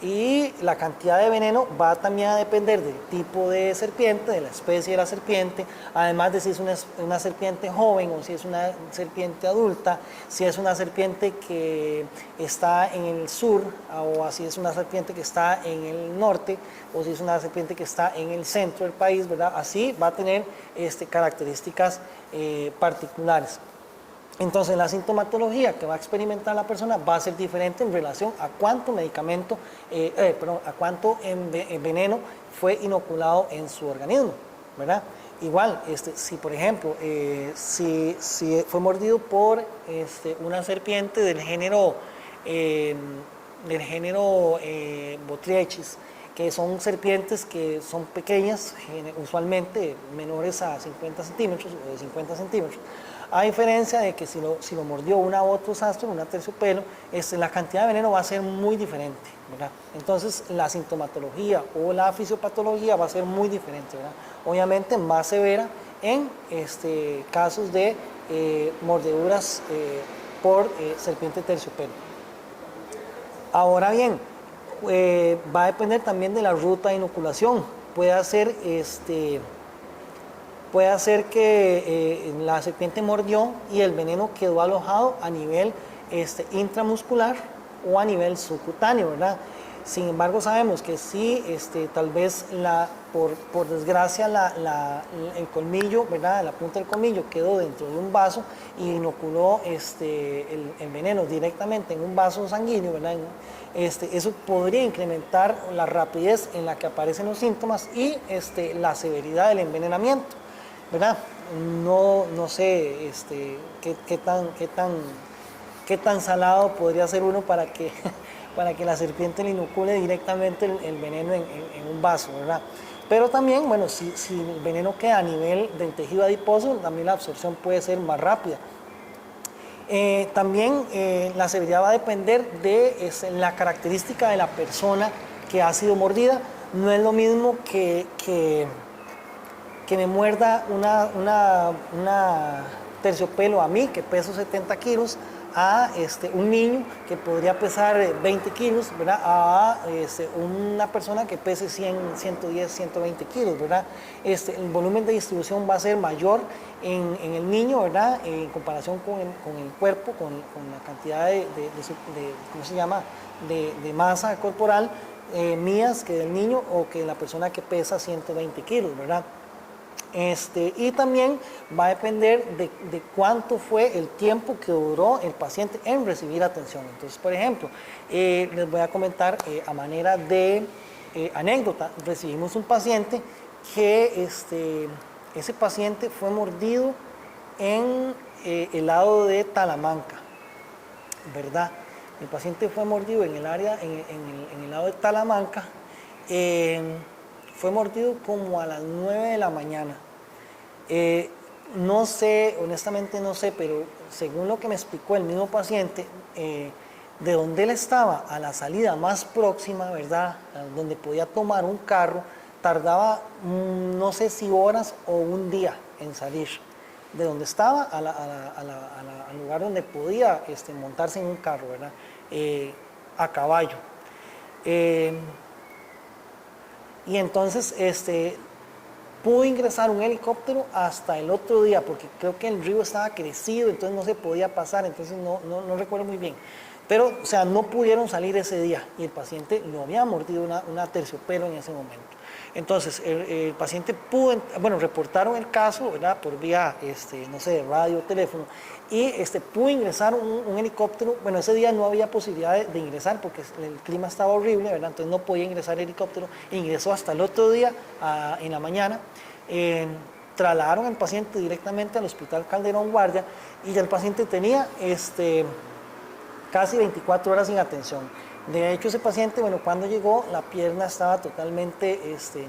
[SPEAKER 1] Y la cantidad de veneno va también a depender del tipo de serpiente, de la especie de la serpiente, además de si es una serpiente joven o si es una serpiente adulta, si es una serpiente que está en el sur o si es una serpiente que está en el norte o si es una serpiente que está en el centro del país, ¿verdad? Así va a tener características particulares. Entonces la sintomatología que va a experimentar la persona va a ser diferente en relación a cuánto medicamento, a cuánto veneno fue inoculado en su organismo, ¿verdad? Igual, si por ejemplo, si fue mordido por una serpiente del género Botrytis, que son serpientes que son pequeñas, usualmente menores a 50 centímetros o de 50 centímetros, a diferencia de que si lo mordió una Botrosastrum, una terciopelo, la cantidad de veneno va a ser muy diferente, ¿verdad? Entonces la sintomatología o la fisiopatología va a ser muy diferente, ¿verdad? Obviamente más severa en casos de mordeduras por serpiente terciopelo. Ahora bien, va a depender también de la ruta de inoculación. puede hacer, que la serpiente mordió y el veneno quedó alojado a nivel intramuscular o a nivel subcutáneo, ¿verdad? Sin embargo, sabemos que sí, tal vez por desgracia el colmillo, ¿verdad? La punta del colmillo quedó dentro de un vaso y inoculó el veneno directamente en un vaso sanguíneo, ¿verdad? Eso podría incrementar la rapidez en la que aparecen los síntomas y la severidad del envenenamiento, ¿verdad? No sé qué tan salado podría ser uno para que para que la serpiente le inocule directamente el veneno en un vaso, ¿verdad? Pero también, bueno, si el veneno queda a nivel del tejido adiposo, también la absorción puede ser más rápida. También la severidad va a depender de la característica de la persona que ha sido mordida. No es lo mismo que me muerda una terciopelo a mí, que peso 70 kilos, a un niño que podría pesar 20 kilos, ¿verdad? A una persona que pese 100, 110, 120 kilos, ¿verdad? El volumen de distribución va a ser mayor en el niño, ¿verdad? En comparación con el cuerpo, con la cantidad ¿cómo se llama? De masa corporal mías que del niño o que la persona que pesa 120 kilos, ¿verdad? Y también va a depender de cuánto fue el tiempo que duró el paciente en recibir atención. Entonces, por ejemplo, les voy a comentar a manera de anécdota. Recibimos un paciente que ese paciente fue mordido en el lado de Talamanca, ¿verdad? El paciente fue mordido en el área, en el lado de Talamanca. Fue mordido como a las 9 de la mañana. No sé, honestamente no sé, pero según lo que me explicó el mismo paciente, de donde él estaba a la salida más próxima, ¿verdad? Donde podía tomar un carro, tardaba no sé si horas o un día en salir. De donde estaba al lugar donde podía montarse en un carro, ¿verdad? A caballo. Y entonces pudo ingresar un helicóptero hasta el otro día, porque creo que el río estaba crecido, entonces no se podía pasar, entonces no recuerdo muy bien. Pero, o sea, no pudieron salir ese día y el paciente lo había mordido una terciopelo en ese momento. Entonces, el paciente pudo, bueno, reportaron el caso, ¿verdad? Por vía, no sé, radio, teléfono, y pudo ingresar un helicóptero. Bueno, ese día no había posibilidad de ingresar porque el clima estaba horrible, ¿verdad? Entonces no podía ingresar el helicóptero. Ingresó hasta el otro día, en la mañana. Trasladaron al paciente directamente al Hospital Calderón Guardia y ya el paciente tenía casi 24 horas sin atención. De hecho, ese paciente, bueno, cuando llegó, la pierna estaba totalmente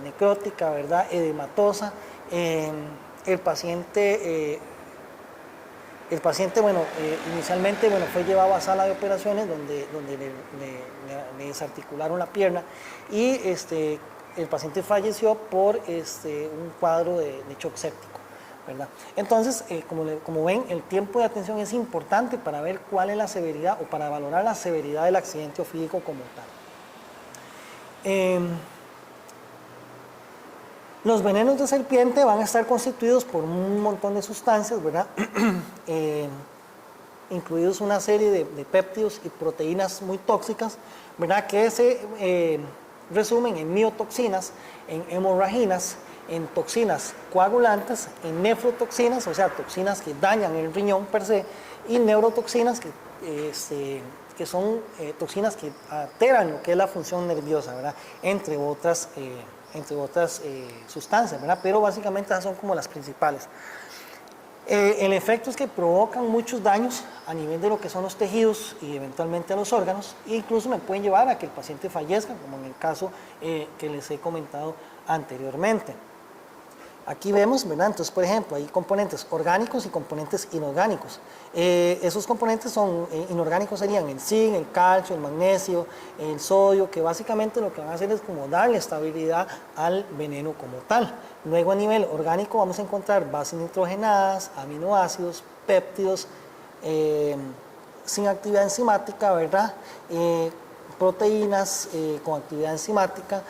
[SPEAKER 1] necrótica, ¿verdad? Edematosa. El paciente, bueno, inicialmente, bueno, fue llevado a sala de operaciones donde le desarticularon la pierna y el paciente falleció por un cuadro de shock séptico, ¿verdad? Entonces, como ven, el tiempo de atención es importante para ver cuál es la severidad o para valorar la severidad del accidente ofídico como tal. Los venenos de serpiente van a estar constituidos por un montón de sustancias, ¿verdad? Incluidos una serie de péptidos y proteínas muy tóxicas, ¿verdad? Que se resumen en miotoxinas, en hemorraginas, en toxinas coagulantes, en nefrotoxinas, o sea, toxinas que dañan el riñón per se, y neurotoxinas que son toxinas que alteran lo que es la función nerviosa, ¿verdad? Entre otras sustancias, ¿verdad? Pero básicamente esas son como las principales. El efecto es que provocan muchos daños a nivel de lo que son los tejidos y eventualmente a los órganos, e incluso me pueden llevar a que el paciente fallezca, como en el caso que les he comentado anteriormente. Aquí vemos, ¿verdad? Entonces, por ejemplo, hay componentes orgánicos y componentes inorgánicos. Esos componentes inorgánicos serían el zinc, el calcio, el magnesio, el sodio, que básicamente lo que van a hacer es como darle estabilidad al veneno como tal. Luego, a nivel orgánico vamos a encontrar bases nitrogenadas, aminoácidos, péptidos, sin actividad enzimática, ¿verdad? proteínas con actividad enzimática,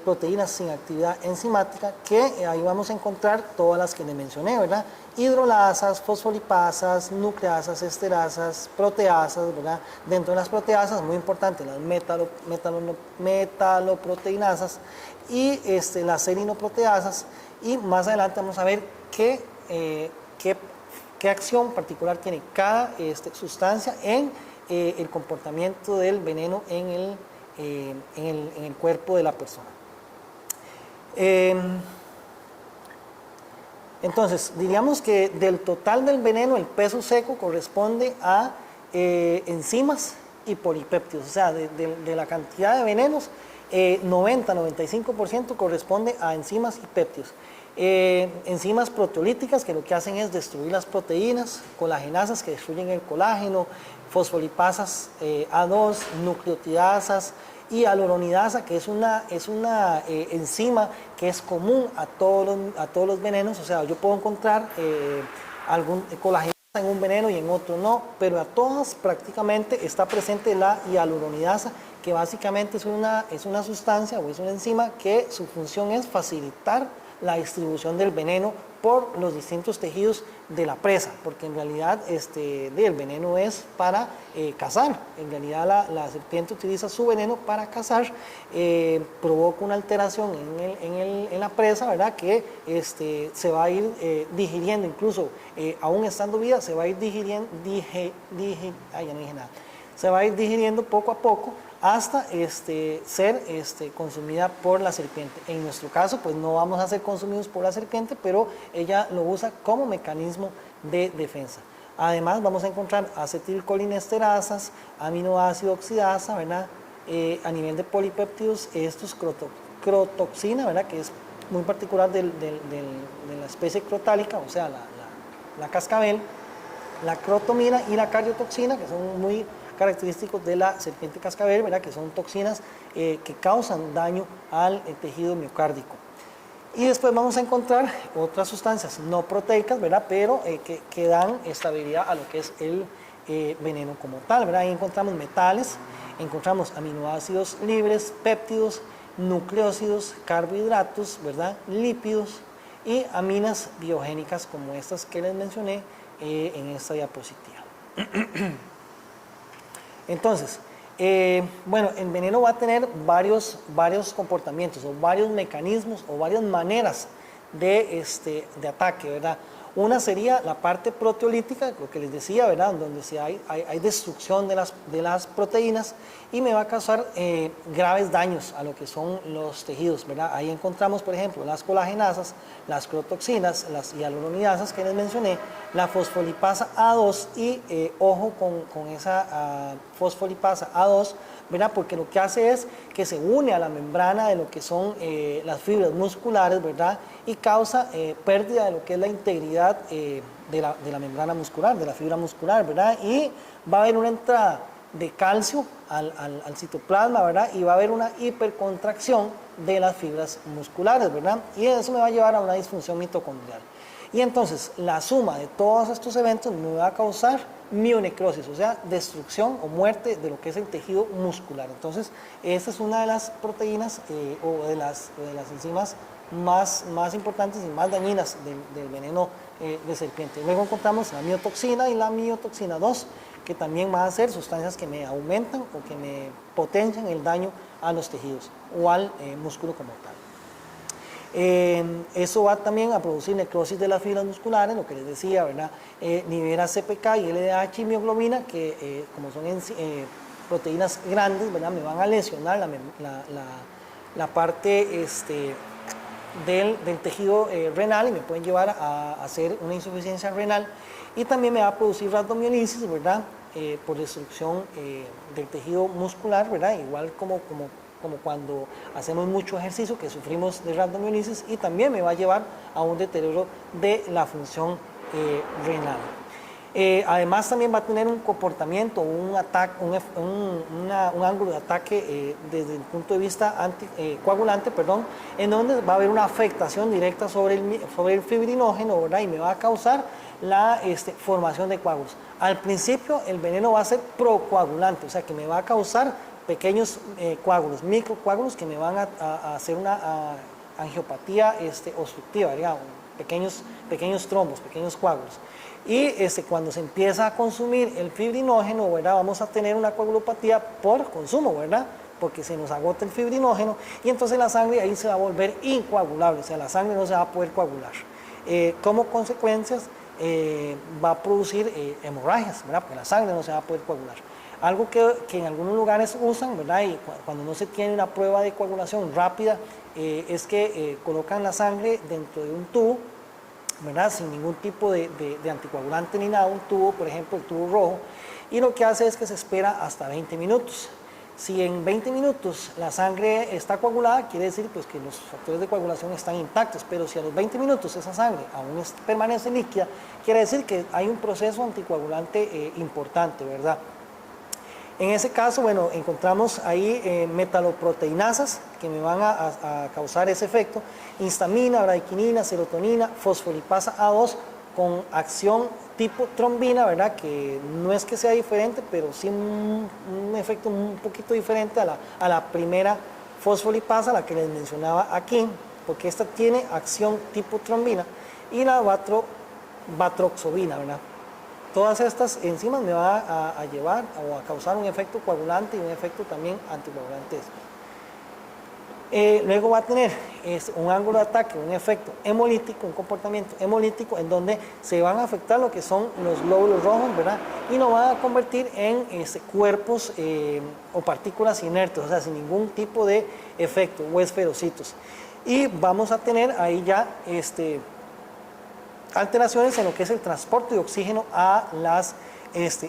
[SPEAKER 1] proteínas sin actividad enzimática, que ahí vamos a encontrar todas las que les mencioné, ¿verdad? Hidrolasas, fosfolipasas, nucleasas, esterasas, proteasas, ¿verdad? Dentro de las proteasas, muy importante, las metaloproteinasas y las serinoproteasas, y más adelante vamos a ver qué acción particular tiene cada sustancia en el comportamiento del veneno en el cuerpo de la persona. Entonces, diríamos que del total del veneno, el peso seco corresponde a enzimas y polipéptidos. O sea, de la cantidad de venenos, 90-95% corresponde a enzimas y péptidos. Enzimas proteolíticas, que lo que hacen es destruir las proteínas, colagenasas, que destruyen el colágeno, fosfolipasas A2, nucleotidasas, y aluronidasa, que es una enzima que es común a todos los venenos. O sea, yo puedo encontrar algún colágeno en un veneno y en otro no, pero a todas prácticamente está presente la hialuronidasa, que básicamente es una sustancia o es una enzima que su función es facilitar la distribución del veneno por los distintos tejidos de la presa, porque en realidad el veneno es para cazar. En realidad la serpiente utiliza su veneno para cazar, provoca una alteración en la presa, ¿verdad? Que se va a ir digiriendo, incluso aún estando viva, se va a ir digiriendo, se va a ir digiriendo poco a poco hasta ser consumida por la serpiente. En nuestro caso, pues no vamos a ser consumidos por la serpiente, pero ella lo usa como mecanismo de defensa. Además, vamos a encontrar acetilcolinesterasas, aminoácido oxidasa, ¿verdad? A nivel de polipéptidos, estos crotoxina, ¿verdad? Que es muy particular de la especie crotálica, o sea, la cascabel, la crotomina y la cardiotoxina, que son muy característicos de la serpiente cascabel, ¿verdad? Que son toxinas que causan daño al tejido miocárdico. Y después vamos a encontrar otras sustancias no proteicas, ¿verdad? Pero que dan estabilidad a lo que es el veneno como tal, ¿verdad? Ahí encontramos metales, encontramos aminoácidos libres, péptidos, nucleósidos, carbohidratos, ¿verdad? Lípidos y aminas biogénicas como estas que les mencioné en esta diapositiva. Entonces, bueno, el veneno va a tener varios comportamientos o varios mecanismos o varias maneras de ataque, ¿verdad? Una sería la parte proteolítica, lo que les decía, ¿verdad? Donde hay destrucción de las proteínas y me va a causar graves daños a lo que son los tejidos, ¿verdad? Ahí encontramos, por ejemplo, las colagenasas, las crotoxinas, las hialuronidasas que les mencioné, la fosfolipasa A2 y ojo con esa fosfolipasa A2, ¿verdad? Porque lo que hace es que se une a la membrana de lo que son las fibras musculares, ¿verdad? Y causa pérdida de lo que es la integridad de la membrana muscular, de la fibra muscular, ¿verdad? Y va a haber una entrada de calcio al citoplasma, ¿verdad? Y va a haber una hipercontracción de las fibras musculares, ¿verdad? Y eso me va a llevar a una disfunción mitocondrial. Y entonces la suma de todos estos eventos me va a causar mionecrosis, o sea, destrucción o muerte de lo que es el tejido muscular. Entonces, esta es una de las proteínas o de las enzimas más importantes y más dañinas del veneno de serpiente. Luego encontramos la miotoxina y la miotoxina 2, que también van a ser sustancias que me aumentan o que me potencian el daño a los tejidos o al músculo como tal. Eso va también a producir necrosis de las fibras musculares, lo que les decía, ¿verdad? Libera CPK y LDH y mioglobina, que como son proteínas grandes, ¿verdad? Me van a lesionar la parte del tejido renal y me pueden llevar a hacer una insuficiencia renal, y también me va a producir rhabdomiolisis, ¿verdad? Por destrucción del tejido muscular, ¿verdad? Igual como cuando hacemos mucho ejercicio, que sufrimos de rhabdomiolisis, y también me va a llevar a un deterioro de la función renal. Además también va a tener un comportamiento, un ángulo de ataque desde el punto de vista coagulante, en donde va a haber una afectación directa sobre el fibrinógeno, ¿verdad? Y me va a causar la formación de coágulos. Al principio el veneno va a ser procoagulante, o sea que me va a causar pequeños coágulos, microcoágulos que me van a hacer una angiopatía obstructiva, digamos, pequeños trombos, pequeños coágulos. Y cuando se empieza a consumir el fibrinógeno, ¿verdad? Vamos a tener una coagulopatía por consumo, ¿verdad? Porque se nos agota el fibrinógeno y entonces la sangre ahí se va a volver incoagulable, o sea, la sangre no se va a poder coagular. Como consecuencias va a producir hemorragias, ¿verdad? Porque la sangre no se va a poder coagular. Algo que en algunos lugares usan, ¿verdad? Y cuando no se tiene una prueba de coagulación rápida, es que colocan la sangre dentro de un tubo, ¿verdad? Sin ningún tipo de anticoagulante ni nada, un tubo, por ejemplo, el tubo rojo, y lo que hace es que se espera hasta 20 minutos. Si en 20 minutos la sangre está coagulada, quiere decir pues, que los factores de coagulación están intactos, pero si a los 20 minutos esa sangre aún permanece líquida, quiere decir que hay un proceso anticoagulante importante, ¿verdad? En ese caso, bueno, encontramos ahí metaloproteinasas que me van a causar ese efecto, histamina, bradykinin, serotonina, fosfolipasa A2 con acción tipo trombina, ¿verdad? Que no es que sea diferente, pero sí un efecto un poquito diferente a la primera fosfolipasa, la que les mencionaba aquí, porque esta tiene acción tipo trombina, y la batroxobina, ¿verdad? Todas estas enzimas me van a llevar o a causar un efecto coagulante y un efecto también anticoagulante. Luego va a tener un ángulo de ataque, un efecto hemolítico, un comportamiento hemolítico en donde se van a afectar lo que son los glóbulos rojos, ¿verdad? Y nos van a convertir en cuerpos o partículas inertes, o sea, sin ningún tipo de efecto, o esferocitos. Y vamos a tener ahí ya alteraciones en lo que es el transporte de oxígeno a las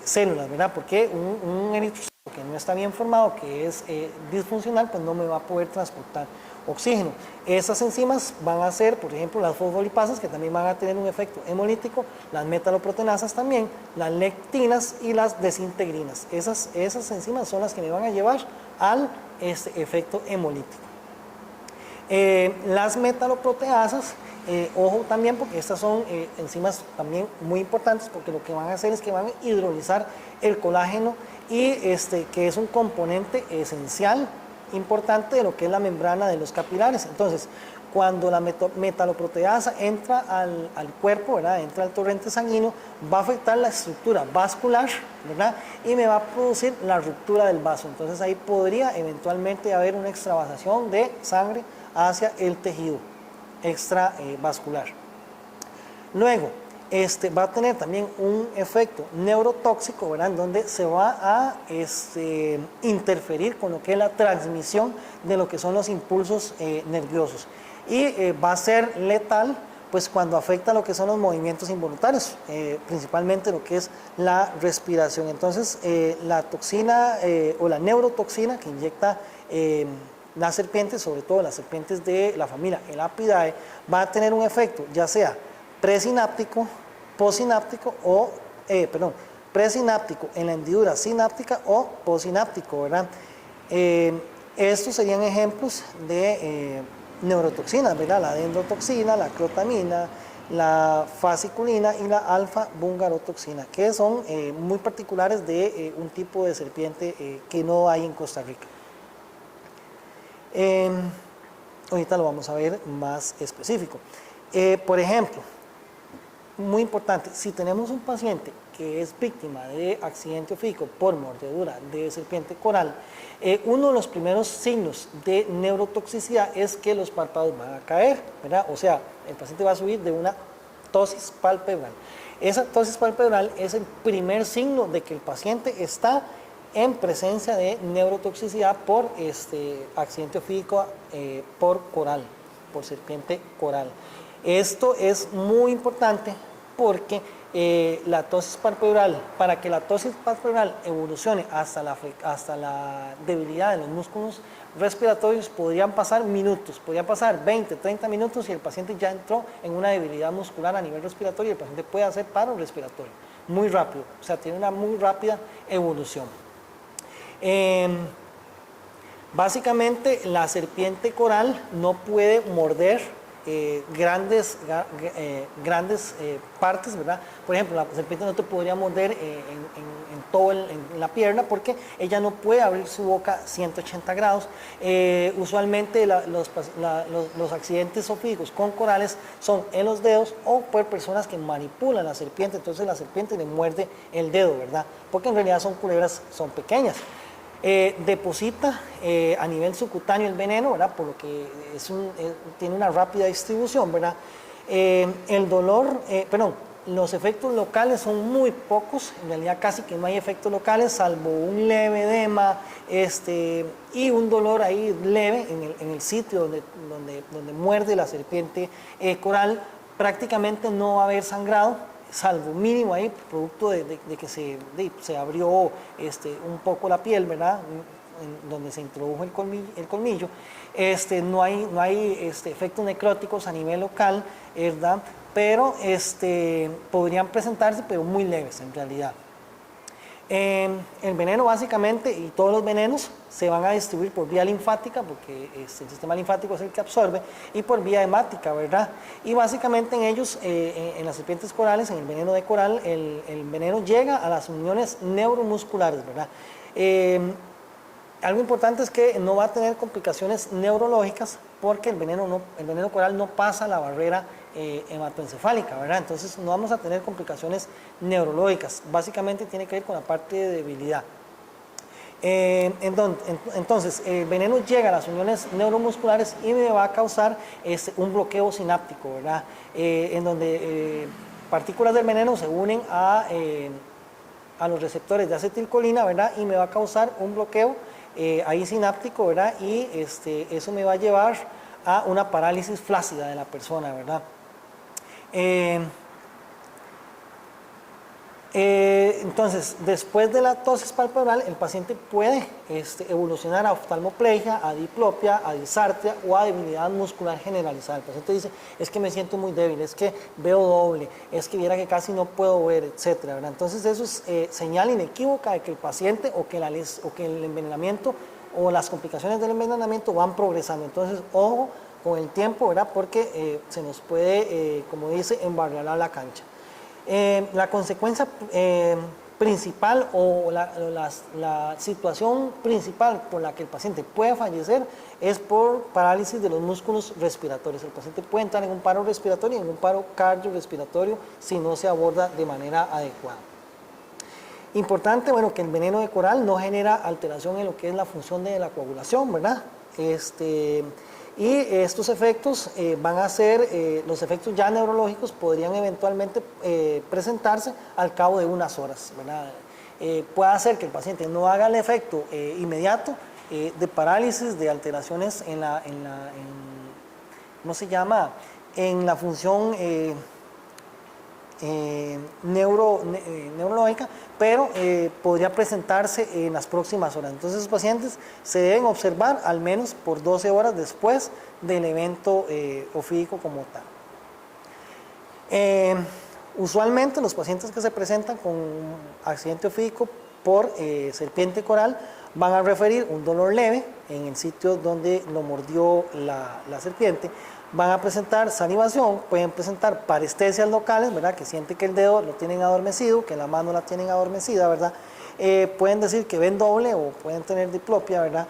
[SPEAKER 1] células, ¿verdad? Porque un eritrocito que no está bien formado, que es disfuncional, pues no me va a poder transportar oxígeno. Esas enzimas van a ser, por ejemplo, las fosfolipasas, que también van a tener un efecto hemolítico, las metaloproteinasas también, las lectinas y las desintegrinas. Esas enzimas son las que me van a llevar al efecto hemolítico. Las metaloproteasas, ojo también porque estas son enzimas también muy importantes porque lo que van a hacer es que van a hidrolizar el colágeno y que es un componente esencial, importante de lo que es la membrana de los capilares. Entonces, cuando la metaloproteasa entra al cuerpo, ¿verdad? Entra al torrente sanguíneo, va a afectar la estructura vascular, ¿verdad? Y me va a producir la ruptura del vaso. Entonces ahí podría eventualmente haber una extravasación de sangre hacia el tejido extravascular. Luego, va a tener también un efecto neurotóxico, ¿verdad? En donde se va a interferir con lo que es la transmisión de lo que son los impulsos nerviosos. Y va a ser letal pues cuando afecta lo que son los movimientos involuntarios, principalmente lo que es la respiración. Entonces, la toxina o la neurotoxina que inyecta las serpientes, sobre todo las serpientes de la familia Elapidae, va a tener un efecto ya sea presináptico, postsináptico o, presináptico en la hendidura sináptica o postsináptico, ¿verdad? Estos serían ejemplos de neurotoxinas, ¿verdad? La dendrotoxina, la clotamina, la fasciculina y la alfa-bungarotoxina, que son muy particulares de un tipo de serpiente que no hay en Costa Rica. Ahorita lo vamos a ver más específico. Por ejemplo, muy importante, si tenemos un paciente que es víctima de accidente ofídico por mordedura de serpiente coral, uno de los primeros signos de neurotoxicidad es que los párpados van a caer, ¿verdad? O sea, el paciente va a subir de una ptosis palpebral. Esa ptosis palpebral es el primer signo de que el paciente está en presencia de neurotoxicidad por accidente ofídico por coral, por serpiente coral. Esto es muy importante porque la ptosis palpebral, para que la ptosis palpebral evolucione hasta la debilidad de los músculos respiratorios, podrían pasar minutos, podrían pasar 20, 30 minutos y el paciente ya entró en una debilidad muscular a nivel respiratorio y el paciente puede hacer paro respiratorio muy rápido, o sea, tiene una muy rápida evolución. Básicamente la serpiente coral no puede morder grandes partes, ¿verdad? Por ejemplo, la serpiente no te podría morder en la pierna porque ella no puede abrir su boca 180 grados. Usualmente los accidentes zoofílicos con corales son en los dedos o por personas que manipulan la serpiente, entonces la serpiente le muerde el dedo, ¿verdad? Porque en realidad son culebras, son pequeñas. Deposita a nivel subcutáneo el veneno, ¿verdad? Por lo que tiene una rápida distribución, ¿verdad? Los efectos locales son muy pocos, en realidad casi que no hay efectos locales, salvo un leve edema y un dolor ahí leve en el sitio donde muerde la serpiente coral. Prácticamente no va a haber sangrado, salvo mínimo ahí, producto de que se abrió un poco la piel, ¿verdad? Donde se introdujo el colmillo. No hay efectos necróticos a nivel local, ¿verdad? Pero podrían presentarse, pero muy leves en realidad. El veneno básicamente, y todos los venenos, se van a distribuir por vía linfática, porque el sistema linfático es el que absorbe, y por vía hemática, ¿verdad? Y básicamente en ellos, en las serpientes corales, en el veneno de coral, el veneno llega a las uniones neuromusculares, ¿verdad? Algo importante es que no va a tener complicaciones neurológicas porque el veneno coral no pasa la barrera hematoencefálica, ¿verdad? Entonces no vamos a tener complicaciones neurológicas. Básicamente tiene que ver con la parte de debilidad. Entonces, el veneno llega a las uniones neuromusculares y me va a causar un bloqueo sináptico, ¿verdad? En donde partículas del veneno se unen a los receptores de acetilcolina, ¿verdad? Y me va a causar un bloqueo ahí sináptico, ¿verdad? Y eso me va a llevar a una parálisis flácida de la persona, ¿verdad? Entonces, después de la tosis palpebral, el paciente puede evolucionar a oftalmoplegia, a diplopia, a disartria o a debilidad muscular generalizada. El paciente dice, es que me siento muy débil, es que veo doble, es que viera que casi no puedo ver, etcétera, ¿verdad? Entonces, eso es señal inequívoca de que el paciente o que el envenenamiento o las complicaciones del envenenamiento van progresando. Entonces, ojo con el tiempo, ¿verdad? Porque se nos puede, como dice, embarrar la cancha. La consecuencia principal o la situación principal por la que el paciente puede fallecer es por parálisis de los músculos respiratorios. El paciente puede entrar en un paro respiratorio y en un paro cardiorrespiratorio si no se aborda de manera adecuada. Importante, bueno, que el veneno de coral no genera alteración en lo que es la función de la coagulación, ¿verdad? Y estos efectos van a ser, los efectos ya neurológicos podrían eventualmente presentarse al cabo de unas horas, ¿verdad? Puede hacer que el paciente no haga el efecto inmediato de parálisis, de alteraciones ¿cómo se llama? En la función neurológica, pero podría presentarse en las próximas horas. Entonces, los pacientes se deben observar al menos por 12 horas después del evento ofídico como tal. Usualmente, los pacientes que se presentan con accidente ofídico por serpiente coral van a referir un dolor leve en el sitio donde lo mordió la serpiente. Van a presentar salivación, pueden presentar parestesias locales, ¿verdad? Que sienten que el dedo lo tienen adormecido, que la mano la tienen adormecida, ¿verdad? Pueden decir que ven doble o pueden tener diplopia, ¿verdad?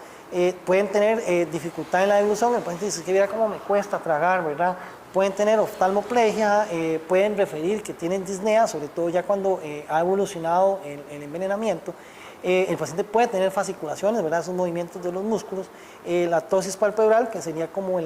[SPEAKER 1] Pueden tener dificultad en la deglución, el paciente dice que mira cómo me cuesta tragar, ¿verdad? Pueden tener oftalmoplegia, pueden referir que tienen disnea, sobre todo ya cuando ha evolucionado el envenenamiento. El paciente puede tener fasciculaciones, ¿verdad? Esos movimientos de los músculos, la tosis palpebral, que sería como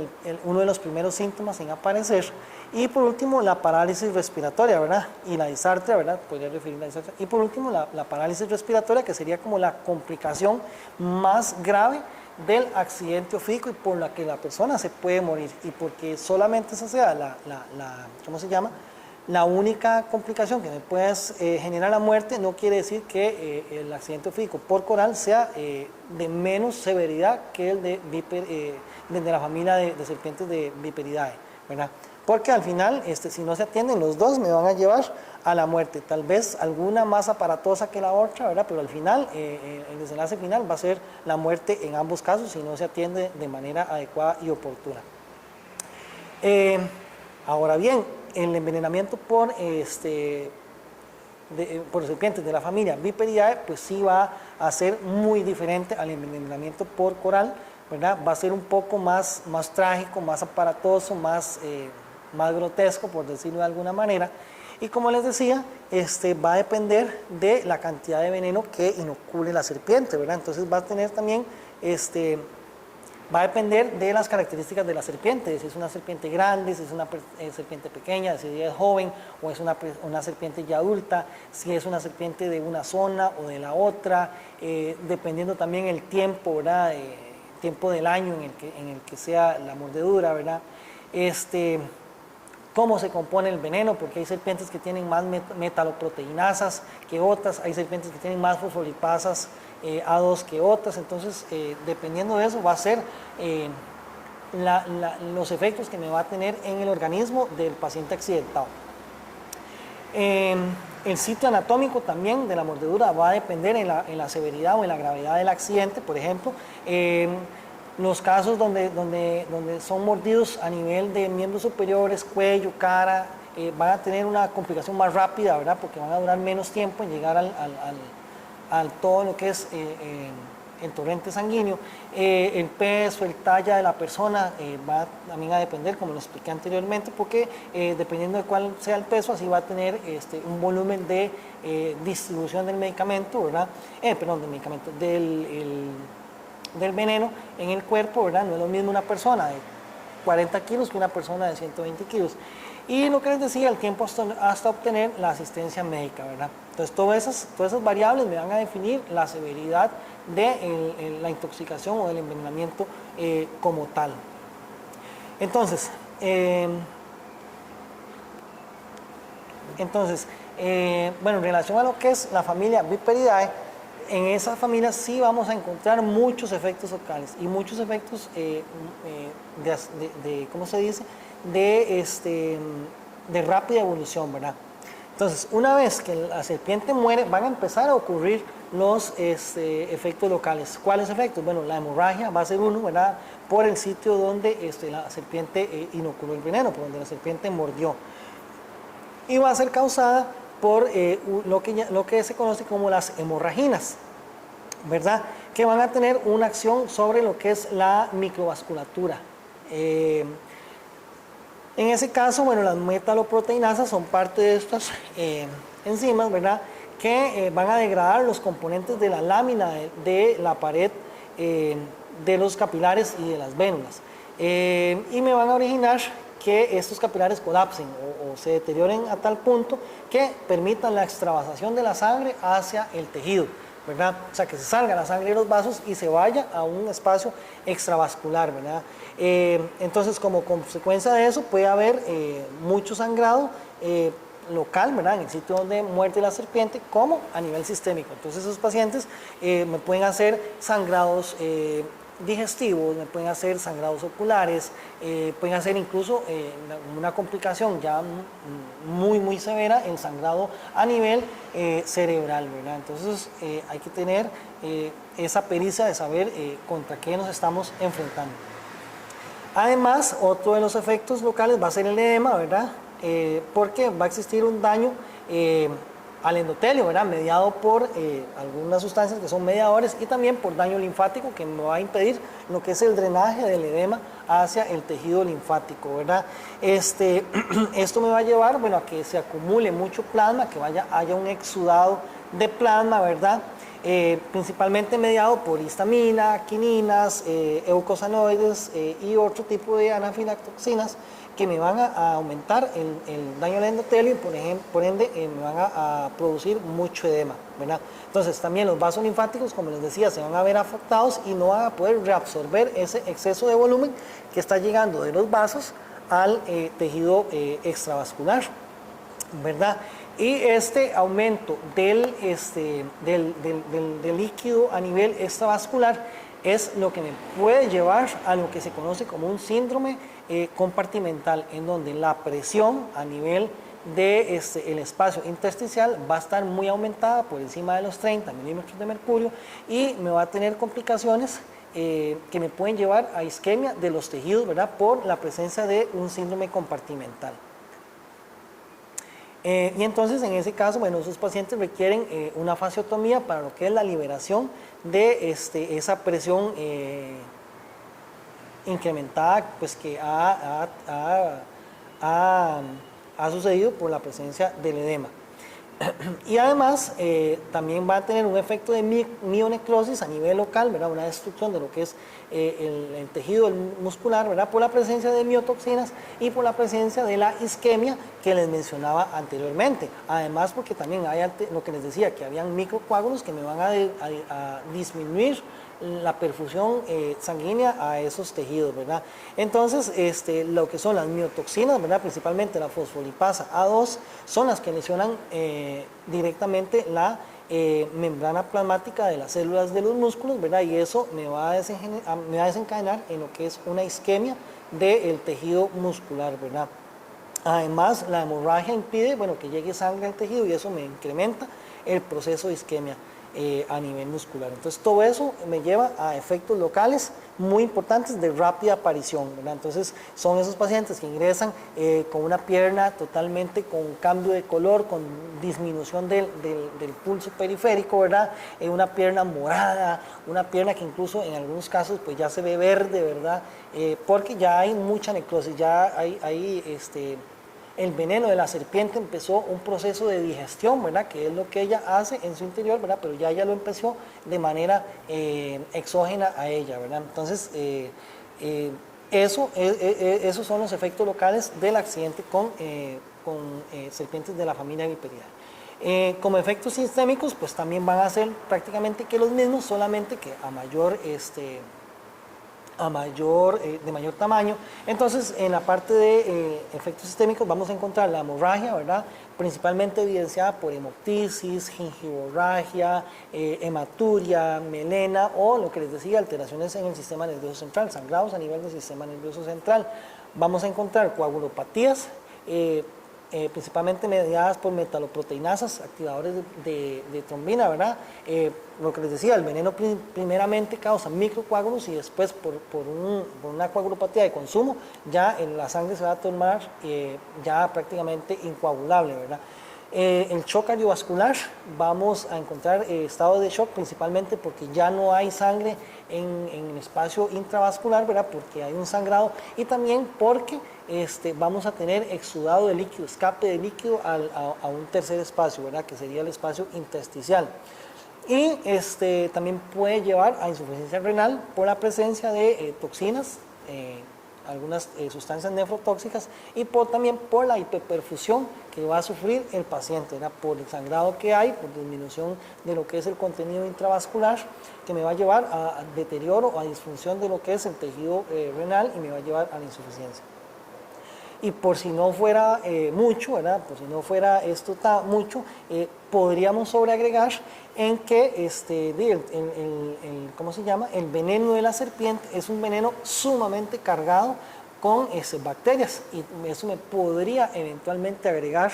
[SPEAKER 1] uno de los primeros síntomas en aparecer, y por último la parálisis respiratoria, ¿verdad? Y la disartria, ¿verdad? Podría referir a la disartria. Y por último la parálisis respiratoria, que sería como la complicación más grave del accidente ofídico y por la que la persona se puede morir, y porque solamente esa sea ¿cómo se llama? La única complicación que me puede generar la muerte no quiere decir que el accidente ofídico por coral sea de menos severidad que el de la familia de serpientes de Viperidae, ¿verdad? Porque al final, si no se atienden los dos, me van a llevar a la muerte. Tal vez alguna más aparatosa que la otra, ¿verdad? Pero al final, el desenlace final va a ser la muerte en ambos casos si no se atiende de manera adecuada y oportuna. Eh, Ahora bien, el envenenamiento por serpientes de la familia Viperidae, pues sí va a ser muy diferente al envenenamiento por coral, ¿verdad? Va a ser un poco más trágico, más aparatoso, más grotesco, por decirlo de alguna manera. Y como les decía, va a depender de la cantidad de veneno que inocule la serpiente, ¿verdad? Entonces va a tener también va a depender de las características de la serpiente, si es una serpiente grande, si es una serpiente pequeña, si es joven o es una serpiente ya adulta, si es una serpiente de una zona o de la otra, dependiendo también el tiempo, ¿verdad? Tiempo del año en el que sea la mordedura, ¿verdad? Cómo se compone el veneno, porque hay serpientes que tienen más metaloproteinasas que otras, hay serpientes que tienen más fosfolipasas A2 que otras, entonces dependiendo de eso va a ser los efectos que me va a tener en el organismo del paciente accidentado. El sitio anatómico también de la mordedura va a depender en la severidad o en la gravedad del accidente. Por ejemplo, los casos donde son mordidos a nivel de miembros superiores, cuello, cara, van a tener una complicación más rápida, ¿verdad? Porque van a durar menos tiempo en llegar al todo lo que es el torrente sanguíneo. El peso, el talla de la persona va también a depender, como lo expliqué anteriormente, porque dependiendo de cuál sea el peso, así va a tener un volumen de distribución del medicamento, ¿verdad? Perdón, del medicamento, del veneno en el cuerpo, ¿verdad? No es lo mismo una persona de 40 kilos que una persona de 120 kilos. Y lo que les decía, el tiempo hasta obtener la asistencia médica, ¿verdad? Entonces, todas esas variables me van a definir la severidad de la intoxicación o del envenenamiento como tal. Entonces, bueno, en relación a lo que es la familia Viperidae, en esa familia sí vamos a encontrar muchos efectos locales y muchos efectos ¿cómo se dice? De rápida evolución, ¿verdad? Entonces, una vez que la serpiente muere, van a empezar a ocurrir los efectos locales. ¿Cuáles efectos? Bueno, la hemorragia va a ser uno, ¿verdad? Por el sitio donde la serpiente inoculó el veneno, por donde la serpiente mordió. Y va a ser causada por lo que se conoce como las hemorraginas, ¿verdad? Que van a tener una acción sobre lo que es la microvasculatura. En ese caso, bueno, las metaloproteinasas son parte de estas enzimas, ¿verdad? Que van a degradar los componentes de la lámina de la pared de los capilares y de las vénulas. Y me van a originar que estos capilares colapsen o se deterioren a tal punto que permitan la extravasación de la sangre hacia el tejido, ¿verdad? O sea, que se salga la sangre de los vasos y se vaya a un espacio extravascular, ¿verdad? Entonces, como consecuencia de eso, puede haber mucho sangrado local, ¿verdad? En el sitio donde muerde la serpiente, como a nivel sistémico. Entonces, esos pacientes me pueden hacer sangrados digestivos, me pueden hacer sangrados oculares, pueden hacer incluso una complicación ya muy severa, el sangrado a nivel cerebral, ¿verdad? Entonces hay que tener esa pericia de saber contra qué nos estamos enfrentando. Además, otro de los efectos locales va a ser el edema, ¿verdad? Porque va a existir un daño al endotelio, ¿verdad? Mediado por algunas sustancias que son mediadores y también por daño linfático que me va a impedir lo que es el drenaje del edema hacia el tejido linfático, ¿verdad? Esto me va a llevar, bueno, a que se acumule mucho plasma, que haya un exudado de plasma, ¿verdad? Principalmente mediado por histamina, quininas, eucosanoides y otro tipo de anafilatoxinas que me van a aumentar el daño al endotelio y por ende me van a producir mucho edema, ¿verdad? Entonces también los vasos linfáticos, como les decía, se van a ver afectados y no van a poder reabsorber ese exceso de volumen que está llegando de los vasos al tejido extravascular, ¿verdad? Y este aumento del líquido a nivel extravascular es lo que me puede llevar a lo que se conoce como un síndrome compartimental, en donde la presión a nivel del el espacio intersticial va a estar muy aumentada por encima de los 30 milímetros de mercurio y me va a tener complicaciones que me pueden llevar a isquemia de los tejidos, ¿verdad? Por la presencia de un síndrome compartimental. Y entonces en ese caso, bueno, esos pacientes requieren una fasciotomía para lo que es la liberación de esa presión incrementada pues, que ha sucedido por la presencia del edema. Y además también va a tener un efecto de mionecrosis a nivel local, ¿verdad? Una destrucción de lo que es el tejido muscular, ¿verdad? Por la presencia de miotoxinas y por la presencia de la isquemia que les mencionaba anteriormente. Además porque también hay lo que les decía, que habían microcoágulos que me van a disminuir la perfusión sanguínea a esos tejidos, ¿verdad? Entonces, lo que son las miotoxinas, ¿verdad? Principalmente la fosfolipasa A2, son las que lesionan directamente la membrana plasmática de las células de los músculos, ¿verdad? Y eso me va a desencadenar en lo que es una isquemia del tejido muscular, ¿verdad? Además, la hemorragia impide, bueno, que llegue sangre al tejido y eso me incrementa el proceso de isquemia a nivel muscular. Entonces, todo eso me lleva a efectos locales muy importantes de rápida aparición, ¿verdad? Entonces, son esos pacientes que ingresan con una pierna totalmente con cambio de color, con disminución del pulso periférico, ¿verdad? Una pierna morada, una pierna que incluso en algunos casos pues ya se ve verde, ¿verdad? Porque ya hay mucha necrosis, ya hay el veneno de la serpiente empezó un proceso de digestión, ¿verdad? Que es lo que ella hace en su interior, ¿verdad? Pero ya ella lo empezó de manera exógena a ella, ¿verdad? Entonces, esos son los efectos locales del accidente con serpientes de la familia Viperidae. Como efectos sistémicos, pues también van a ser prácticamente que los mismos, solamente que a mayor de mayor tamaño. Entonces, en la parte de efectos sistémicos vamos a encontrar la hemorragia, ¿verdad? Principalmente evidenciada por hemoptisis, gingivorragia, hematuria, melena o lo que les decía, alteraciones en el sistema nervioso central, sangrados a nivel del sistema nervioso central. Vamos a encontrar coagulopatías, principalmente mediadas por metaloproteinasas, activadores de trombina, ¿verdad? Lo que les decía, el veneno primeramente causa microcoágulos y después por una coagulopatía de consumo, ya en la sangre se va a tornar ya prácticamente incoagulable, ¿verdad? El shock cardiovascular, vamos a encontrar estados de shock principalmente porque ya no hay sangre en el espacio intravascular, ¿verdad? Porque hay un sangrado y también porque vamos a tener exudado de líquido, escape de líquido a un tercer espacio, ¿verdad? Que sería el espacio intersticial. Y también puede llevar a insuficiencia renal por la presencia de toxinas, algunas sustancias nefrotóxicas y también por la hiperperfusión que va a sufrir el paciente, ¿verdad? Por el sangrado que hay, por disminución de lo que es el contenido intravascular, que me va a llevar a deterioro o a disfunción de lo que es el tejido renal y me va a llevar a la insuficiencia. Y por si no fuera mucho, ¿verdad? Por si no fuera esto mucho, podríamos sobreagregar en que ¿cómo se llama? El veneno de la serpiente es un veneno sumamente cargado con bacterias y eso me podría eventualmente agregar,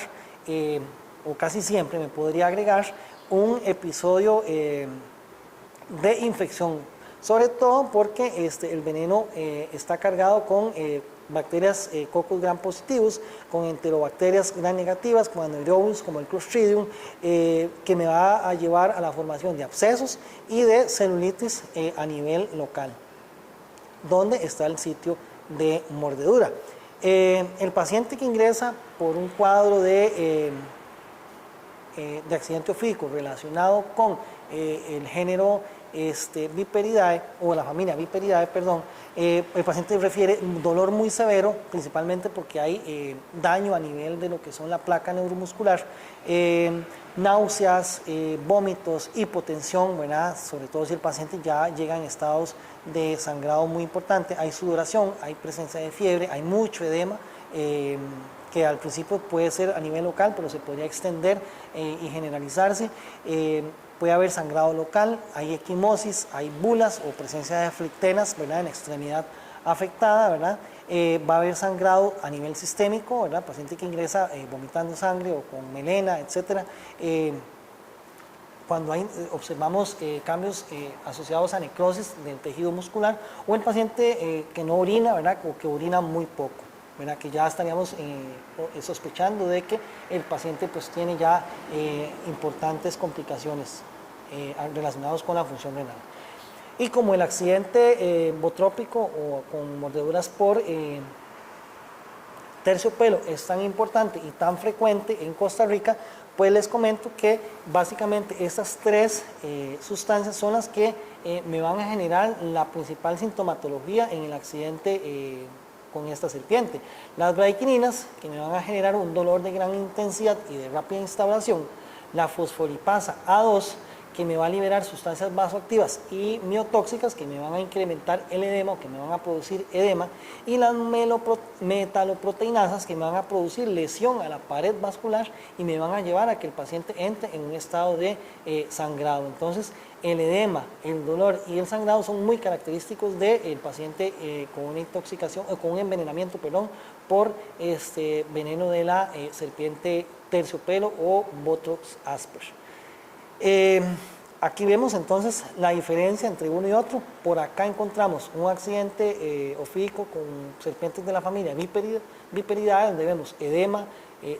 [SPEAKER 1] o casi siempre me podría agregar un episodio de infección, sobre todo porque el veneno está cargado con bacterias Coccus gram positivos, con enterobacterias gram negativas, como anaerobius, como el Clostridium, que me va a llevar a la formación de abscesos y de celulitis a nivel local, donde está el sitio de mordedura. El paciente que ingresa por un cuadro de accidente ofídico relacionado con el género Viperidae, o la familia Viperidae, perdón, el paciente refiere un dolor muy severo, principalmente porque hay daño a nivel de lo que son la placa neuromuscular, náuseas, vómitos, hipotensión, ¿verdad? Sobre todo si el paciente ya llega en estados de sangrado muy importante, hay sudoración, hay presencia de fiebre, hay mucho edema, que al principio puede ser a nivel local, pero se podría extender y generalizarse. Puede haber sangrado local, hay equimosis, hay bulas o presencia de flictenas, ¿verdad? En extremidad afectada, ¿verdad? Va a haber sangrado a nivel sistémico, ¿verdad? Paciente que ingresa vomitando sangre o con melena, etc. cuando observamos cambios asociados a necrosis del tejido muscular, o el paciente que no orina, ¿verdad? O que orina muy poco, ¿verdad? Que ya estaríamos sospechando de que el paciente pues tiene ya importantes complicaciones relacionadas con la función renal. Y como el accidente botrópico o con mordeduras por terciopelo es tan importante y tan frecuente en Costa Rica, pues les comento que básicamente estas tres sustancias son las que me van a generar la principal sintomatología en el accidente con esta serpiente. Las bradykininas, que me van a generar un dolor de gran intensidad y de rápida instauración, la fosfolipasa A2, que me va a liberar sustancias vasoactivas y miotóxicas que me van a incrementar el edema o que me van a producir edema, y las metaloproteinasas que me van a producir lesión a la pared vascular y me van a llevar a que el paciente entre en un estado de sangrado. Entonces, el edema, el dolor y el sangrado son muy característicos del paciente con una intoxicación o con un envenenamiento, perdón, por veneno de la serpiente terciopelo o Botrops asper. Aquí vemos entonces la diferencia entre uno y otro. Por acá encontramos un accidente ofídico con serpientes de la familia Viperidae, donde vemos edema,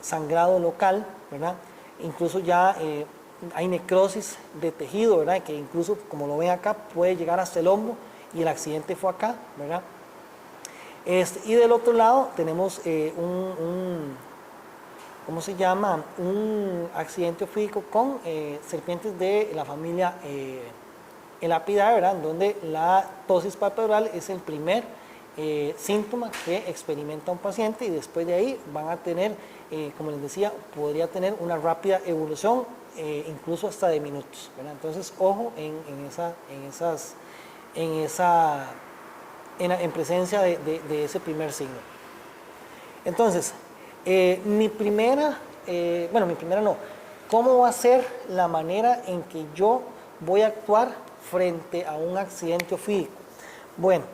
[SPEAKER 1] sangrado local, ¿verdad? Incluso ya hay necrosis de tejido, ¿verdad? Que incluso, como lo ven acá, puede llegar hasta el hombro, y el accidente fue acá, ¿verdad? Y del otro lado tenemos ¿cómo se llama? Un accidente ofídico con serpientes de la familia Elapidae, ¿verdad? Donde la ptosis palpebral es el primer síntoma que experimenta un paciente, y después de ahí van a tener, como les decía, podría tener una rápida evolución, incluso hasta de minutos, ¿verdad? Entonces, ojo en presencia de ese primer signo. Entonces, mi primera no, ¿cómo va a ser la manera en que yo voy a actuar frente a un accidente ofídico? Bueno,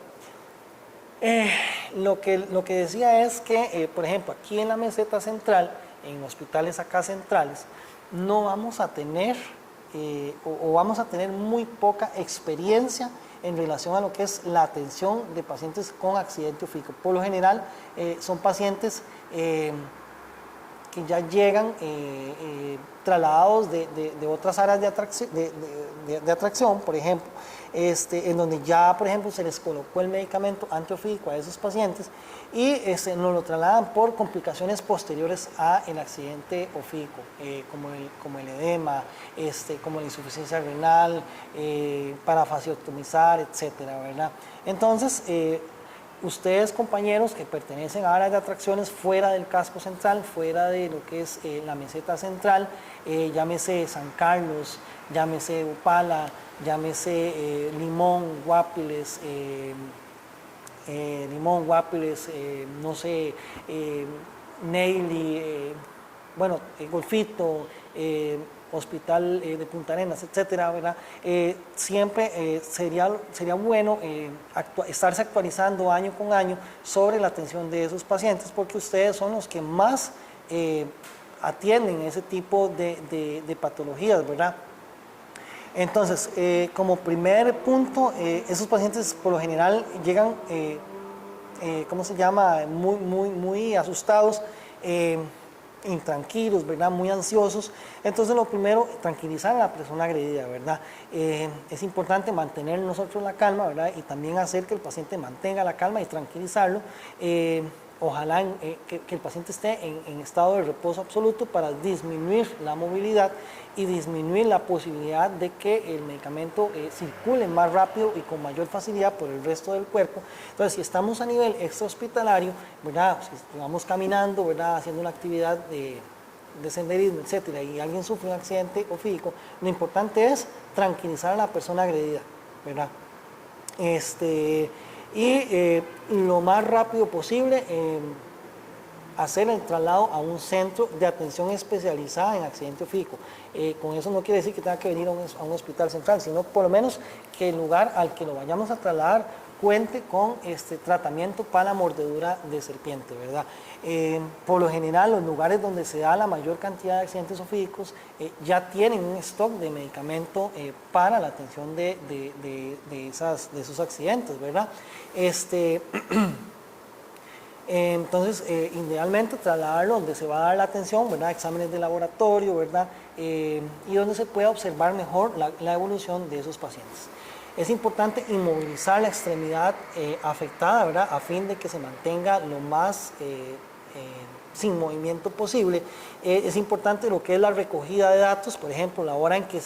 [SPEAKER 1] lo que decía es que, por ejemplo, aquí en la meseta central, en hospitales acá centrales, no vamos a tener o vamos a tener muy poca experiencia en relación a lo que es la atención de pacientes con accidente ofídico. Por lo general, son pacientes que ya llegan trasladados de otras áreas de atracción, por ejemplo, en donde ya, por ejemplo, se les colocó el medicamento antiofídico a esos pacientes, y nos lo trasladan por complicaciones posteriores al accidente ofídico, como el edema, como la insuficiencia renal, para facioctomizar, etcétera, ¿verdad? Entonces, ustedes, compañeros que pertenecen a áreas de atracciones fuera del casco central, fuera de lo que es la meseta central, llámese San Carlos, llámese Upala, llámese Limón, Guapiles, no sé, Neily, Golfito, Hospital de Punta Arenas, etcétera, ¿verdad? Siempre sería bueno estarse actualizando año con año sobre la atención de esos pacientes, porque ustedes son los que más atienden ese tipo de patologías, ¿verdad? Entonces, como primer punto, esos pacientes por lo general llegan, ¿cómo se llama?, muy asustados, intranquilos, ¿verdad?, muy ansiosos. Entonces, lo primero, tranquilizar a la persona agredida, ¿verdad? Es importante mantener nosotros la calma, ¿verdad?, y también hacer que el paciente mantenga la calma y tranquilizarlo. Ojalá que el paciente esté en estado de reposo absoluto para disminuir la movilidad y disminuir la posibilidad de que el medicamento circule más rápido y con mayor facilidad por el resto del cuerpo. Entonces, si estamos a nivel extrahospitalario, ¿verdad?, si vamos caminando, ¿verdad?, haciendo una actividad de senderismo, etcétera, y alguien sufre un accidente ofídico, lo importante es tranquilizar a la persona agredida, ¿verdad? Y lo más rápido posible hacer el traslado a un centro de atención especializada en accidente ofídico. Con eso no quiere decir que tenga que venir a un hospital central, sino por lo menos que el lugar al que lo vayamos a trasladar cuente con tratamiento para la mordedura de serpiente, ¿verdad? Por lo general, los lugares donde se da la mayor cantidad de accidentes zoofídicos ya tienen un stock de medicamento para la atención de esos accidentes, ¿verdad? Entonces, idealmente trasladarlo donde se va a dar la atención, ¿verdad? Exámenes de laboratorio, ¿verdad? Y donde se pueda observar mejor la evolución de esos pacientes. Es importante inmovilizar la extremidad afectada, ¿verdad? A fin de que se mantenga lo más sin movimiento posible. Es importante lo que es la recogida de datos, por ejemplo, la hora en que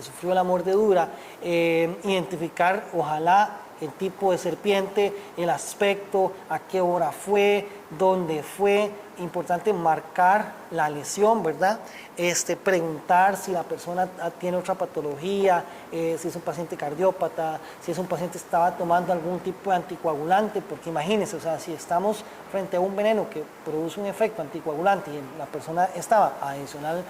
[SPEAKER 1] sufrió la mordedura, identificar, ojalá, el tipo de serpiente, el aspecto, a qué hora fue, dónde fue. Importante marcar la lesión, ¿verdad? Preguntar si la persona tiene otra patología, si es un paciente cardiópata, si es un paciente que estaba tomando algún tipo de anticoagulante, porque imagínense, o sea, si estamos frente a un veneno que produce un efecto anticoagulante y la persona estaba, adicional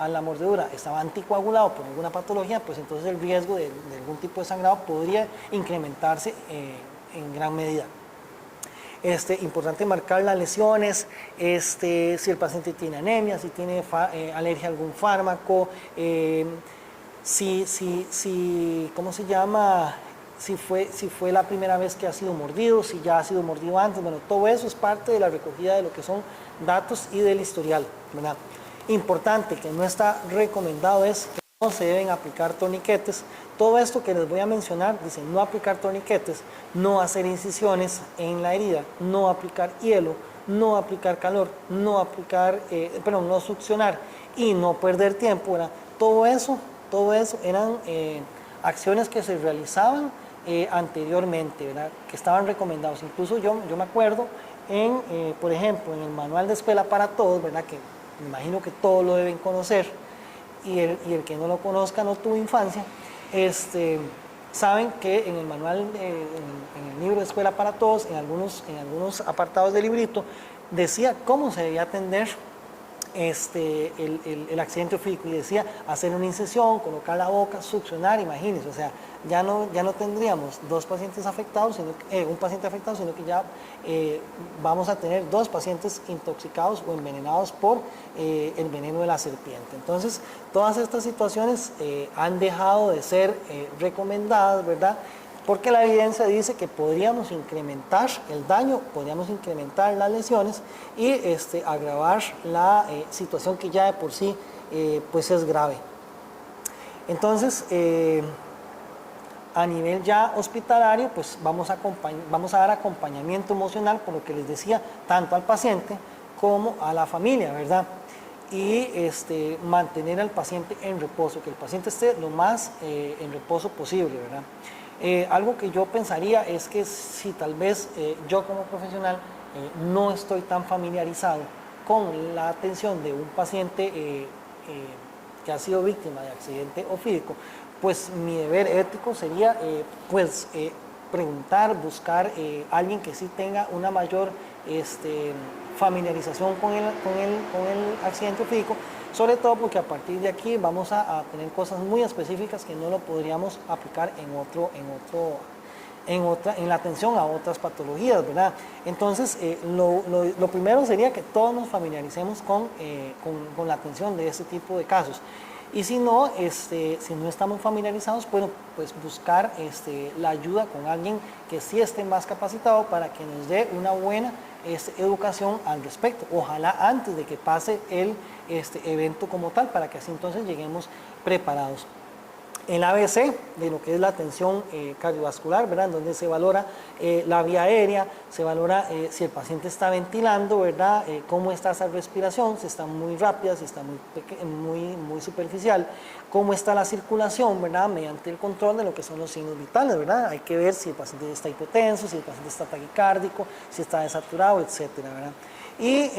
[SPEAKER 1] a la mordedura, estaba anticoagulado por alguna patología, pues entonces el riesgo de algún tipo de sangrado podría incrementarse en gran medida. Importante marcar las lesiones, si el paciente tiene anemia, si tiene alergia a algún fármaco, ¿cómo se llama? Si fue la primera vez que ha sido mordido, si ya ha sido mordido antes. Bueno, todo eso es parte de la recogida de lo que son datos y del historial, ¿verdad? Importante, que no está recomendado, es que no se deben aplicar torniquetes. Todo esto que les voy a mencionar, dicen no aplicar torniquetes, no hacer incisiones en la herida, no aplicar hielo, no aplicar calor, no succionar y no perder tiempo, ¿verdad? Todo eso eran acciones que se realizaban anteriormente, ¿verdad? Que estaban recomendados. Incluso yo me acuerdo por ejemplo, en el manual de escuela para todos, ¿verdad? Que me imagino que todos lo deben conocer, y el que no lo conozca no tuvo infancia. Saben que en el manual, en el libro de Escuela para Todos, en algunos apartados del librito, decía cómo se debía atender el accidente zoofídico, y decía hacer una incisión, colocar la boca, succionar. Imagínense, o sea, ya no tendríamos un paciente afectado, sino que ya vamos a tener 2 pacientes intoxicados o envenenados por el veneno de la serpiente. Entonces, todas estas situaciones han dejado de ser recomendadas, ¿verdad? Porque la evidencia dice que podríamos incrementar el daño, podríamos incrementar las lesiones y agravar la situación que ya de por sí pues es grave. Entonces, a nivel ya hospitalario, pues vamos a dar acompañamiento emocional, por lo que les decía, tanto al paciente como a la familia, ¿verdad? Y mantener al paciente en reposo, que el paciente esté lo más en reposo posible, ¿verdad? Algo que yo pensaría es que si tal vez yo como profesional no estoy tan familiarizado con la atención de un paciente que ha sido víctima de accidente zoofídico, pues mi deber ético sería preguntar, buscar a alguien que sí tenga una mayor familiarización con el accidente zoofídico, sobre todo porque a partir de aquí vamos a tener cosas muy específicas que no lo podríamos aplicar en la atención a otras patologías, ¿verdad? Entonces, lo primero sería que todos nos familiaricemos con la atención de este tipo de casos. Y si no estamos familiarizados, bueno, pues buscar la ayuda con alguien que sí esté más capacitado para que nos dé una buena educación al respecto. Ojalá antes de que pase el evento como tal, para que así entonces lleguemos preparados. El ABC, de lo que es la atención cardiovascular, ¿verdad? Donde se valora la vía aérea, se valora si el paciente está ventilando, ¿verdad? Cómo está esa respiración, si está muy rápida, si está muy superficial, cómo está la circulación, ¿verdad? Mediante el control de lo que son los signos vitales, ¿verdad? Hay que ver si el paciente está hipotenso, si el paciente está taquicárdico, si está desaturado, etcétera, ¿verdad? Y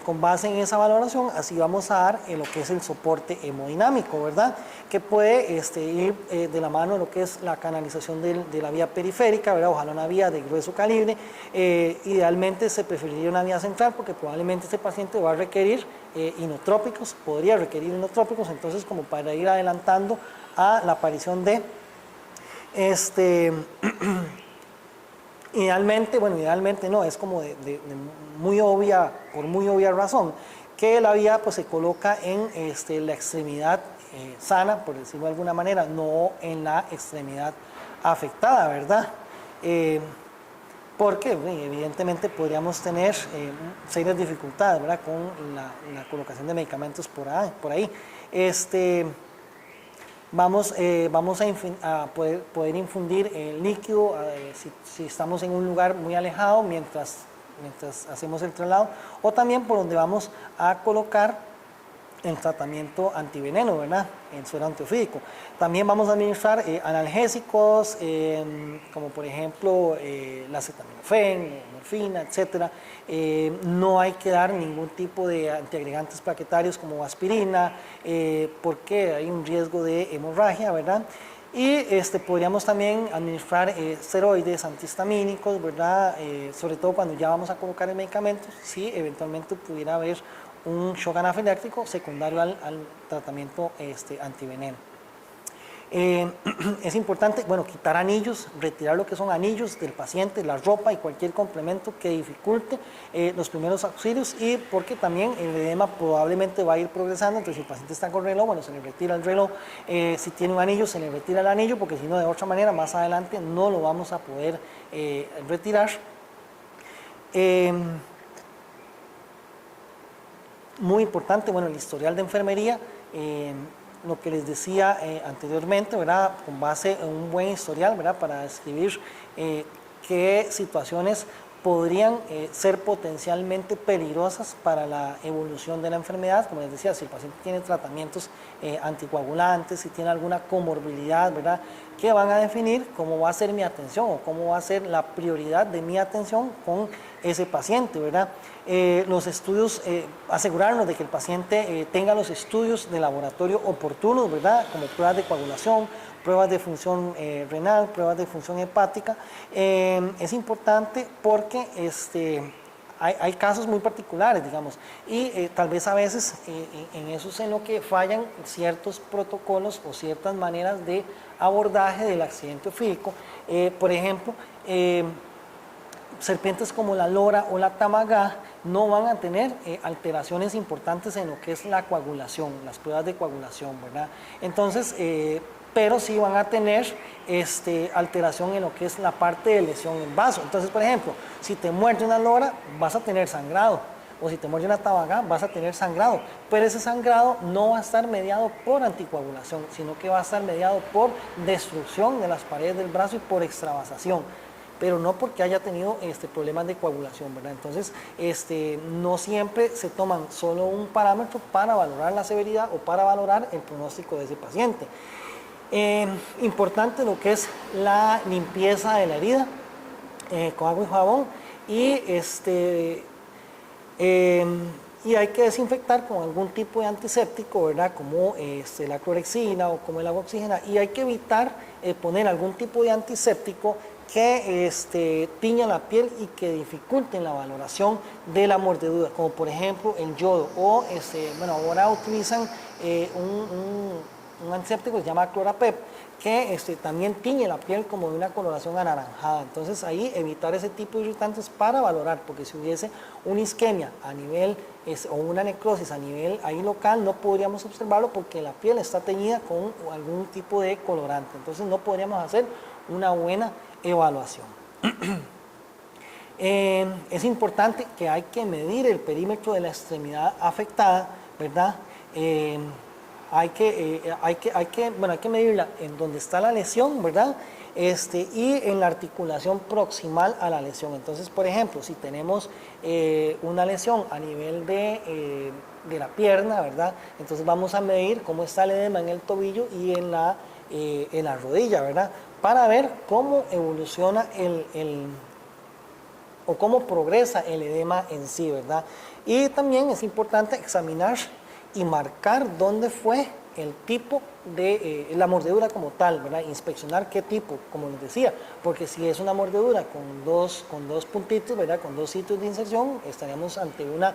[SPEAKER 1] con base en esa valoración, así vamos a dar lo que es el soporte hemodinámico, ¿verdad? Que puede ir de la mano de lo que es la canalización de la vía periférica, ¿verdad? Ojalá una vía de grueso calibre. Idealmente se preferiría una vía central, porque probablemente este paciente va a requerir inotrópicos, podría requerir inotrópicos, entonces como para ir adelantando a la aparición de Idealmente, bueno, idealmente no, es como muy obvia, por muy obvia razón, que la vía pues se coloca en la extremidad sana, por decirlo de alguna manera, no en la extremidad afectada, ¿verdad? Porque evidentemente podríamos tener serias dificultades, ¿verdad? Con la colocación de medicamentos por ahí. Vamos a poder infundir el líquido si estamos en un lugar muy alejado mientras hacemos el traslado, o también por donde vamos a colocar el tratamiento antiveneno, ¿verdad? En suero antiofídico. También vamos a administrar analgésicos, como por ejemplo la acetaminofén, morfina, etc. No hay que dar ningún tipo de antiagregantes plaquetarios como aspirina, porque hay un riesgo de hemorragia, ¿verdad? Y podríamos también administrar esteroides antihistamínicos, ¿verdad? Sobre todo cuando ya vamos a colocar el medicamento, si eventualmente pudiera haber un shock anafiláctico secundario al tratamiento antiveneno. Es importante, bueno, quitar anillos, retirar lo que son anillos del paciente, la ropa y cualquier complemento que dificulte los primeros auxilios, y porque también el edema probablemente va a ir progresando. Entonces, si el paciente está con reloj, bueno, se le retira el reloj. Si tiene un anillo, se le retira el anillo, porque si no, de otra manera, más adelante no lo vamos a poder retirar. Muy importante, bueno, el historial de enfermería, lo que les decía anteriormente, ¿verdad? Con base en un buen historial, ¿verdad? Para describir qué situaciones podrían ser potencialmente peligrosas para la evolución de la enfermedad. Como les decía, si el paciente tiene tratamientos anticoagulantes, si tiene alguna comorbilidad, ¿verdad? Que van a definir cómo va a ser mi atención o cómo va a ser la prioridad de mi atención con ese paciente, ¿verdad? Los estudios, asegurarnos de que el paciente tenga los estudios de laboratorio oportunos, ¿verdad? Como pruebas de coagulación, pruebas de función renal, pruebas de función hepática. Es importante porque hay casos muy particulares, digamos, y tal vez a veces en eso es en lo que fallan ciertos protocolos o ciertas maneras de abordaje del accidente ofídico. Por ejemplo, serpientes como la lora o la tamagá no van a tener alteraciones importantes en lo que es la coagulación, las pruebas de coagulación, ¿verdad? Entonces, pero sí van a tener alteración en lo que es la parte de lesión en vaso. Entonces, por ejemplo, si te muerde una lora, vas a tener sangrado, o si te muerde una tamagá, vas a tener sangrado, pero ese sangrado no va a estar mediado por anticoagulación, sino que va a estar mediado por destrucción de las paredes del brazo y por extravasación, pero no porque haya tenido problemas de coagulación, ¿verdad? Entonces, no siempre se toman solo un parámetro para valorar la severidad o para valorar el pronóstico de ese paciente. Importante lo que es la limpieza de la herida con agua y jabón, y hay que desinfectar con algún tipo de antiséptico, ¿verdad? Como la clorexina o como el agua oxigenada, y hay que evitar poner algún tipo de antiséptico que tiña la piel y que dificulten la valoración de la mordedura, como por ejemplo el yodo, o bueno, ahora utilizan un antiséptico que se llama Clorapep, que también tiñe la piel como de una coloración anaranjada. Entonces ahí evitar ese tipo de irritantes para valorar, porque si hubiese una isquemia a nivel o una necrosis a nivel ahí local, no podríamos observarlo porque la piel está teñida con algún tipo de colorante. Entonces no podríamos hacer una buena evaluación. Es importante que hay que medir el perímetro de la extremidad afectada, ¿verdad? Hay que medirla en donde está la lesión, ¿verdad? Y en la articulación proximal a la lesión. Entonces, por ejemplo, si tenemos una lesión a nivel de la pierna, ¿verdad? Entonces vamos a medir cómo está el edema en el tobillo y en la rodilla, ¿verdad? Para ver cómo evoluciona o cómo progresa el edema en sí, ¿verdad? Y también es importante examinar y marcar dónde fue el tipo de la mordedura como tal, ¿verdad? Inspeccionar qué tipo, como les decía, porque si es una mordedura con dos puntitos, ¿verdad? Con dos sitios de inserción, estaríamos ante una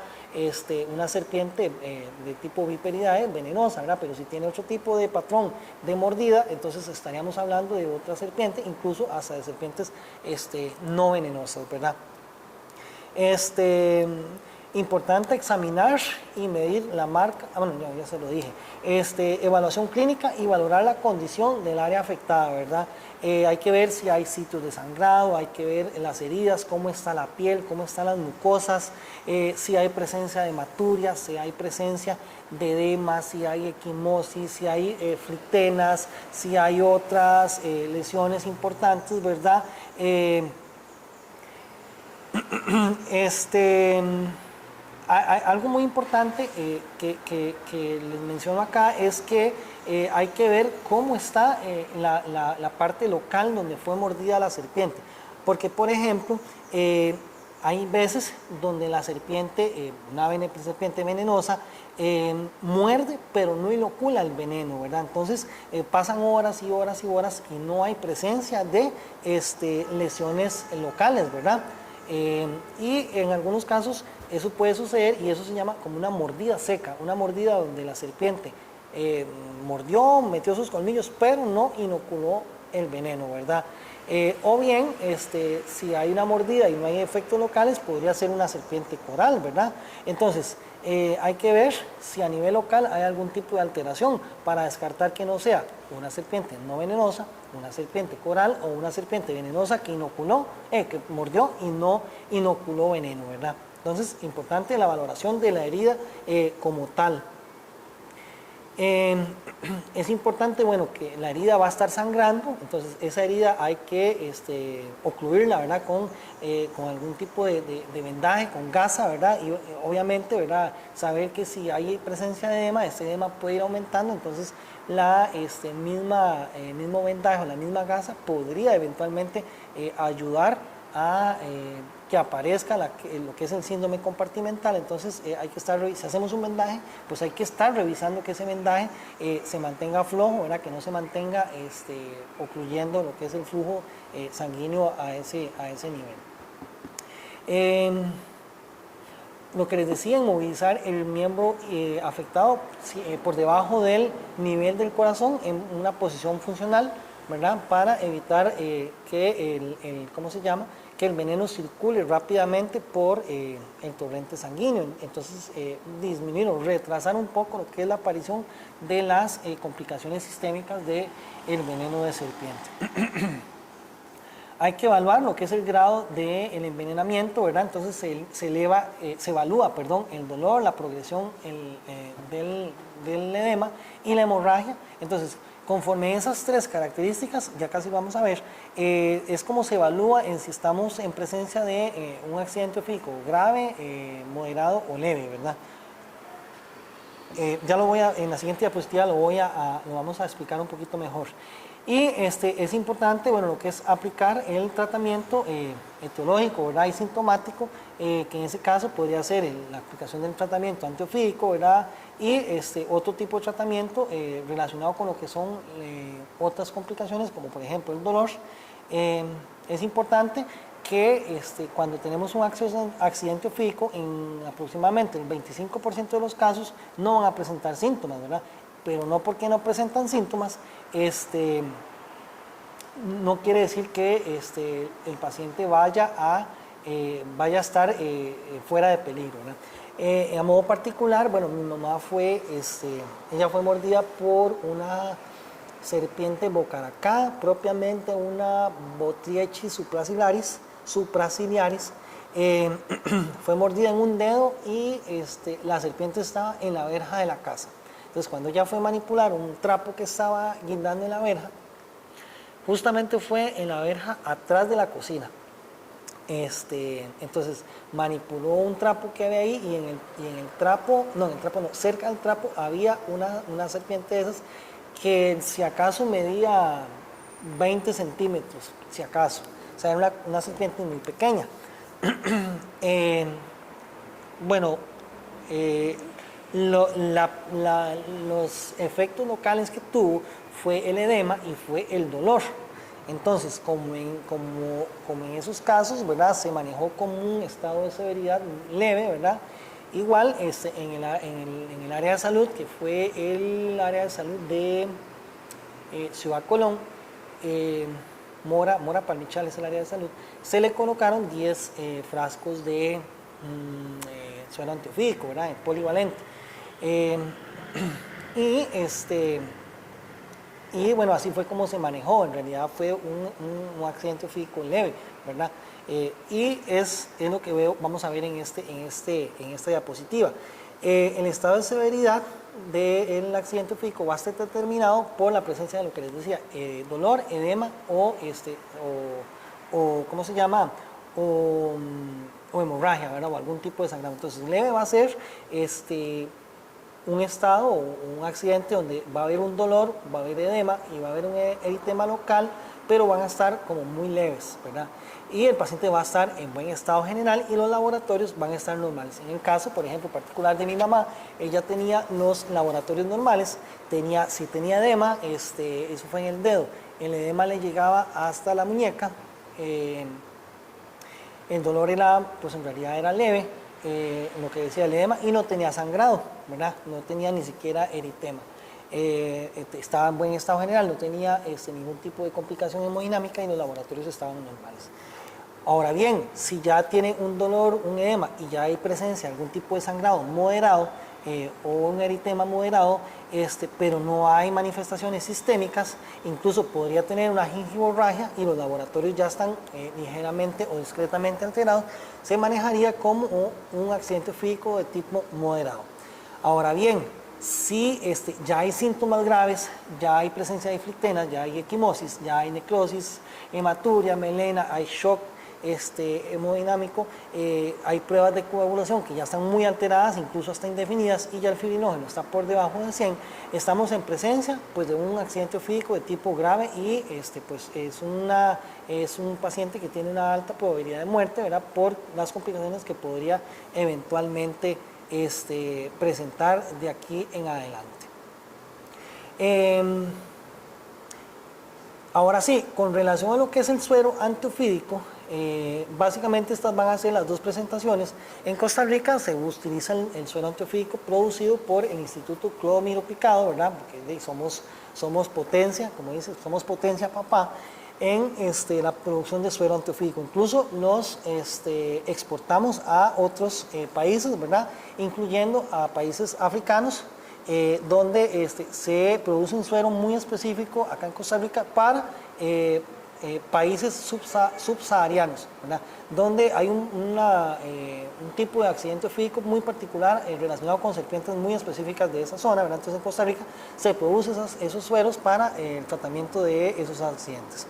[SPEAKER 1] serpiente de tipo Viperidae venenosa, ¿verdad? Pero si tiene otro tipo de patrón de mordida, entonces estaríamos hablando de otra serpiente, incluso hasta de serpientes no venenosas, ¿verdad? Importante examinar y medir la marca, bueno, ya se lo dije, evaluación clínica y valorar la condición del área afectada, ¿verdad? Hay que ver si hay sitios de sangrado, hay que ver las heridas, cómo está la piel, cómo están las mucosas, si hay presencia de hematuria, si hay presencia de edema, si hay equimosis, si hay flictenas, si hay otras lesiones importantes, ¿verdad? Algo muy importante que les menciono acá es que hay que ver cómo está la parte local donde fue mordida la serpiente. Porque, por ejemplo, hay veces donde la serpiente, una serpiente venenosa, muerde pero no inocula el veneno, ¿verdad? Entonces pasan horas y horas y horas y no hay presencia de lesiones locales, ¿verdad? Y en algunos casos eso puede suceder y eso se llama como una mordida seca, una mordida donde la serpiente mordió, metió sus colmillos, pero no inoculó el veneno, ¿verdad? O bien, si hay una mordida y no hay efectos locales, podría ser una serpiente coral, ¿verdad? Entonces, hay que ver si a nivel local hay algún tipo de alteración para descartar que no sea una serpiente no venenosa, una serpiente coral o una serpiente venenosa que que mordió y no inoculó veneno, ¿verdad? Entonces, importante la valoración de la herida como tal. Es importante, bueno, que la herida va a estar sangrando, entonces esa herida hay que ocluirla, ¿verdad? Con algún tipo de vendaje, con gasa, ¿verdad? Y obviamente, ¿verdad? Saber que si hay presencia de edema, este edema puede ir aumentando, entonces el mismo vendaje o la misma gasa podría eventualmente ayudar a que aparezca lo que es el síndrome compartimental. Entonces hay que estar, si hacemos un vendaje, pues hay que estar revisando que ese vendaje se mantenga flojo, ¿verdad? Que no se mantenga ocluyendo lo que es el flujo sanguíneo a ese nivel. Lo que les decía, movilizar el miembro afectado por debajo del nivel del corazón en una posición funcional, ¿verdad? Para evitar que ¿cómo se llama? Que el veneno circule rápidamente por el torrente sanguíneo. Entonces, disminuir o retrasar un poco lo que es la aparición de las complicaciones sistémicas del veneno de serpiente. Hay que evaluar lo que es el grado del envenenamiento, ¿verdad? Entonces se evalúa el dolor, la progresión del edema y la hemorragia. Entonces, conforme a esas tres características, ya casi vamos a ver, es como se evalúa en si estamos en presencia de un accidente físico grave, moderado o leve, ¿verdad? En la siguiente diapositiva lo vamos a explicar un poquito mejor. Y es importante, bueno, lo que es aplicar el tratamiento etiológico, ¿verdad? Y sintomático, que en ese caso podría ser la aplicación del tratamiento antiofídico, ¿verdad? Y otro tipo de tratamiento relacionado con lo que son otras complicaciones, como por ejemplo el dolor. Es importante que cuando tenemos un accidente ofídico, en aproximadamente el 25% de los casos no van a presentar síntomas, ¿verdad? Pero no porque no presentan síntomas, no quiere decir que el paciente vaya a estar fuera de peligro, ¿verdad? A modo particular, bueno, mi mamá ella fue mordida por una serpiente bocaracá, propiamente una Botrytis supraciliaris. Fue mordida en un dedo y la serpiente estaba en la verja de la casa. Entonces, cuando ella fue a manipular un trapo que estaba guindando en la verja, justamente fue en la verja atrás de la cocina. Entonces, manipuló un trapo que había ahí y en el trapo no, cerca del trapo había una serpiente de esas que si acaso medía 20 centímetros, si acaso. O sea, era una serpiente muy pequeña. Bueno, Los efectos locales que tuvo fue el edema y fue el dolor. Entonces, como en esos casos, ¿verdad? Se manejó como un estado de severidad leve, ¿verdad? Igual en el área de salud, que fue el área de salud de Ciudad Colón, Mora Palmichal es el área de salud, se le colocaron 10 frascos de suero antiofídico, ¿verdad? Polivalente. Y y bueno, así fue como se manejó. En realidad fue un accidente físico leve, ¿verdad? Y es lo que vamos a ver en esta diapositiva. El estado de severidad del accidente físico va a estar determinado por la presencia de lo que les decía, dolor, edema o ¿cómo se llama? O hemorragia, ¿verdad? O algún tipo de sangrado. Entonces, leve va a ser un estado o un accidente donde va a haber un dolor, va a haber edema y va a haber un eritema local, pero van a estar como muy leves, ¿verdad? Y el paciente va a estar en buen estado general y los laboratorios van a estar normales. En el caso, por ejemplo, particular de mi mamá, ella tenía los laboratorios normales, si tenía edema, eso fue en el dedo, el edema le llegaba hasta la muñeca, el dolor pues en realidad era leve, lo que decía el edema, y no tenía sangrado, ¿verdad? No tenía ni siquiera eritema. Estaba en buen estado general, no tenía ningún tipo de complicación hemodinámica y los laboratorios estaban normales. Ahora bien, si ya tiene un dolor, un edema y ya hay presencia de algún tipo de sangrado moderado o un eritema moderado, pero no hay manifestaciones sistémicas, incluso podría tener una gingivorragia y los laboratorios ya están ligeramente o discretamente alterados, se manejaría como un accidente físico de tipo moderado. Ahora bien, si ya hay síntomas graves, ya hay presencia de iflictenas, ya hay equimosis, ya hay necrosis, hematuria, melena, hay shock hemodinámico, hay pruebas de coagulación que ya están muy alteradas, incluso hasta indefinidas, y ya el fibrinógeno está por debajo de 100, estamos en presencia pues, de un accidente físico de tipo grave y pues, es un paciente que tiene una alta probabilidad de muerte, ¿verdad? Por las complicaciones que podría eventualmente presentar de aquí en adelante. Ahora sí, con relación a lo que es el suero antiofídico, básicamente estas van a ser las dos presentaciones. En Costa Rica se utiliza el suero antiofídico producido por el Instituto Clodomiro Picado, ¿verdad? Porque somos potencia, como dice, somos potencia papá en la producción de suero antiofídico. Incluso los exportamos a otros países, ¿verdad? Incluyendo a países africanos, donde se produce un suero muy específico acá en Costa Rica para países subsaharianos, ¿verdad? Donde hay un tipo de accidente físico muy particular relacionado con serpientes muy específicas de esa zona, ¿verdad? Entonces en Costa Rica se producen esos sueros para el tratamiento de esos accidentes.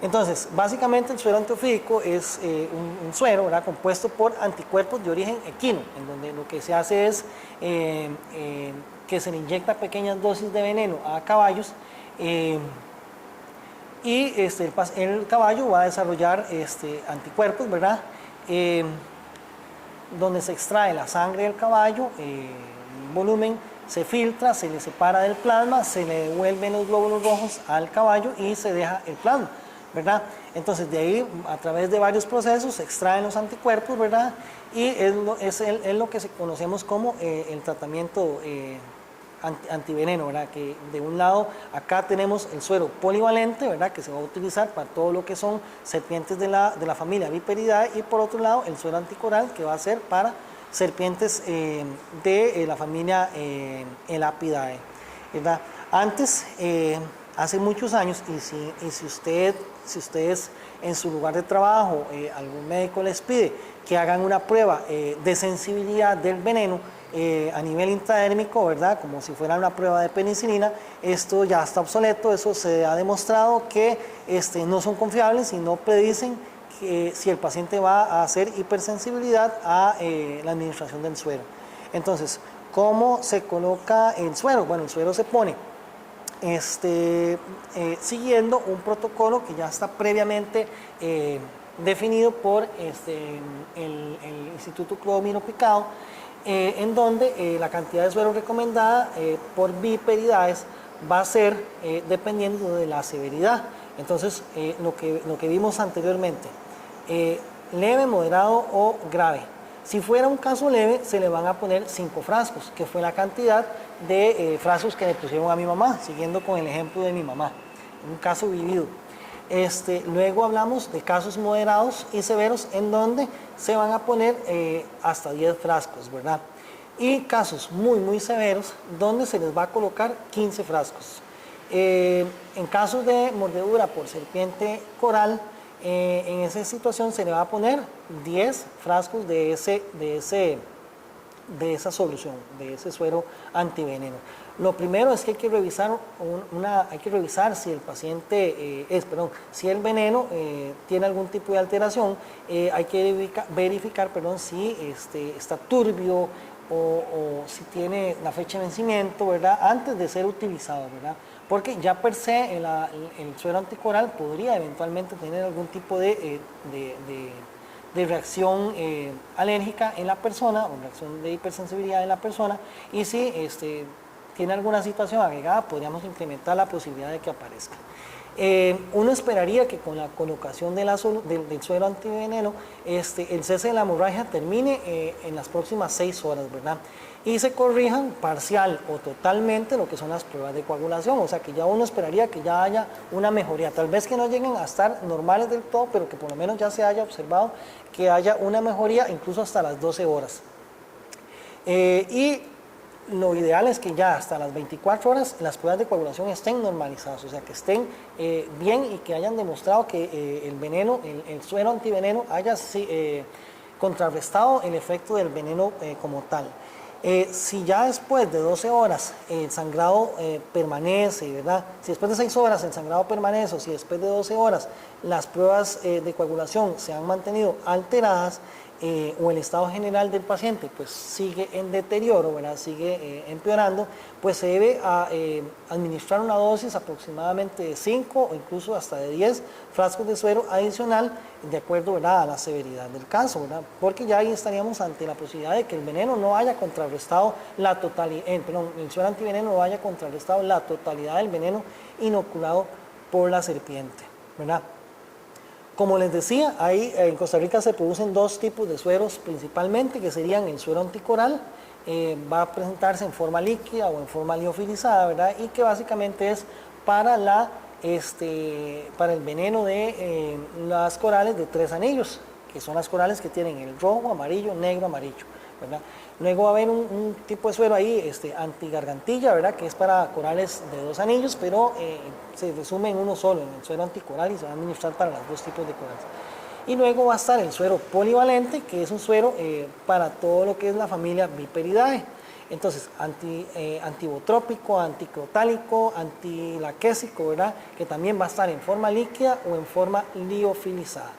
[SPEAKER 1] Entonces, básicamente el suero antiofídico es un suero, ¿verdad? Compuesto por anticuerpos de origen equino, en donde lo que se hace es que se le inyecta pequeñas dosis de veneno a caballos y el caballo va a desarrollar anticuerpos, ¿verdad? Donde se extrae la sangre del caballo, volumen, se filtra, se le separa del plasma, se le devuelven los glóbulos rojos al caballo y se deja el plasma, ¿verdad? Entonces de ahí, a través de varios procesos, se extraen los anticuerpos, ¿verdad? Y es lo que conocemos como el tratamiento antiveneno, ¿verdad? Que de un lado acá tenemos el suero polivalente, ¿verdad? Que se va a utilizar para todo lo que son serpientes de la familia Viperidae, y por otro lado el suero anticoral, que va a ser para serpientes de la familia Elapidae, ¿verdad? Antes, hace muchos años, y si ustedes en su lugar de trabajo, algún médico les pide que hagan una prueba de sensibilidad del veneno a nivel intradérmico, ¿verdad? Como si fuera una prueba de penicilina, esto ya está obsoleto, eso se ha demostrado que no son confiables y no predicen si el paciente va a hacer hipersensibilidad a la administración del suero. Entonces, ¿cómo se coloca el suero? Bueno, el suero se pone siguiendo un protocolo que ya está previamente definido por el Instituto Clodomiro Picado, en donde la cantidad de suero recomendada por biperidades va a ser dependiendo de la severidad. Entonces, lo que vimos anteriormente, leve, moderado o grave. Si fuera un caso leve, se le van a poner 5 frascos, que fue la cantidad de frascos que le pusieron a mi mamá, siguiendo con el ejemplo de mi mamá, un caso vivido. Luego hablamos de casos moderados y severos, en donde se van a poner hasta 10 frascos, ¿verdad? Y casos muy, muy severos, donde se les va a colocar 15 frascos. En casos de mordedura por serpiente coral, en esa situación se le va a poner 10 frascos de esa solución, de ese suero antiveneno. Lo primero es que hay que revisar si el paciente, si el veneno tiene algún tipo de alteración. Hay que verificar, si está turbio o si tiene la fecha de vencimiento, ¿verdad? Antes de ser utilizado, ¿verdad? Porque ya per se el suero anticoral podría eventualmente tener algún tipo de reacción alérgica en la persona, o reacción de hipersensibilidad en la persona, y si tiene alguna situación agregada, podríamos incrementar la posibilidad de que aparezca. Uno esperaría que con la colocación del suero antiveneno, el cese de la hemorragia termine en las próximas 6 horas, ¿verdad? Y se corrijan parcial o totalmente lo que son las pruebas de coagulación, o sea que ya uno esperaría que ya haya una mejoría, tal vez que no lleguen a estar normales del todo, pero que por lo menos ya se haya observado que haya una mejoría incluso hasta las 12 horas. Y lo ideal es que ya hasta las 24 horas las pruebas de coagulación estén normalizadas, o sea que estén bien y que hayan demostrado que el veneno, el suero antiveneno haya contrarrestado el efecto del veneno como tal. Si ya después de 12 horas el sangrado permanece, ¿verdad? Si después de 6 horas el sangrado permanece, o si después de 12 horas las pruebas de coagulación se han mantenido alteradas, o el estado general del paciente pues sigue en deterioro, ¿verdad? Sigue empeorando, pues se debe administrar una dosis aproximadamente de 5 o incluso hasta de 10 frascos de suero adicional, de acuerdo, ¿verdad?, a la severidad del caso, ¿verdad? Porque ya ahí estaríamos ante la posibilidad de que el veneno no haya contrarrestado la totalidad, el suero antiveneno no haya contrarrestado la totalidad del veneno inoculado por la serpiente, ¿verdad? Como les decía, en Costa Rica se producen 2 tipos de sueros principalmente, que serían el suero anticoral, va a presentarse en forma líquida o en forma liofilizada, ¿verdad? Y que básicamente es para el veneno de las corales de 3 anillos, que son las corales que tienen el rojo, amarillo, negro, amarillo, ¿verdad? Luego va a haber un tipo de suero ahí, antigargantilla, ¿verdad?, que es para corales de 2 anillos, pero se resume en uno solo, en el suero anticoral, y se va a administrar para los 2 tipos de corales. Y luego va a estar el suero polivalente, que es un suero para todo lo que es la familia Viperidae. Entonces, antibotrópico, anticrotálico, antilaquésico, ¿verdad?, que también va a estar en forma líquida o en forma liofilizada.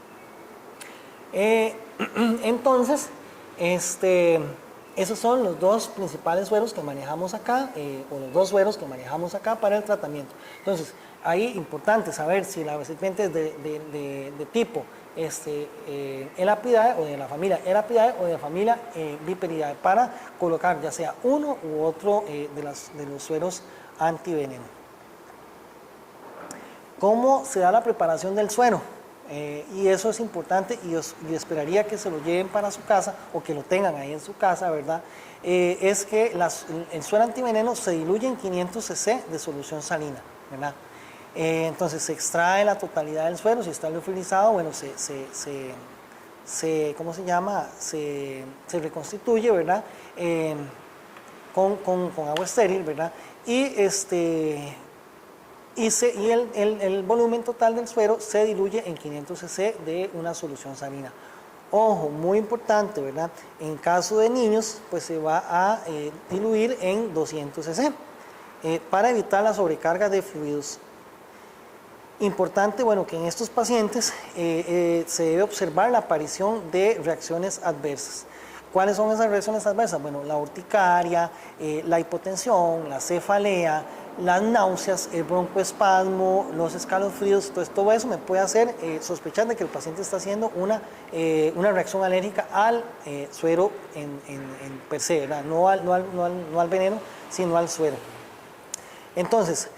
[SPEAKER 1] Entonces, esos son los 2 principales sueros que manejamos acá, o los 2 sueros que manejamos acá para el tratamiento. Entonces, ahí importante saber si la serpiente es de tipo Elapidae, o de la familia Elapidae, o de la familia Viperidae, para colocar ya sea uno u otro de los sueros antiveneno. ¿Cómo se da la preparación del suero? Y eso es importante, y esperaría que se lo lleven para su casa o que lo tengan ahí en su casa, ¿verdad? Es que el suero antiveneno se diluye en 500 cc de solución salina, ¿verdad? Entonces se extrae la totalidad del suero. Si está liofilizado, bueno, ¿cómo se llama? Se reconstituye, ¿verdad? Con agua estéril, ¿verdad? Y el volumen total del suero se diluye en 500 cc de una solución salina. Ojo, muy importante, ¿verdad? En caso de niños, pues se va a diluir en 200 cc para evitar la sobrecarga de fluidos. Importante, bueno, que en estos pacientes se debe observar la aparición de reacciones adversas. ¿Cuáles son esas reacciones adversas? Bueno, la urticaria, la hipotensión, la cefalea, las náuseas, el broncoespasmo, los escalofríos, entonces todo eso me puede hacer sospechar de que el paciente está haciendo una reacción alérgica al suero per se, ¿verdad? No al veneno, sino al suero. Entonces,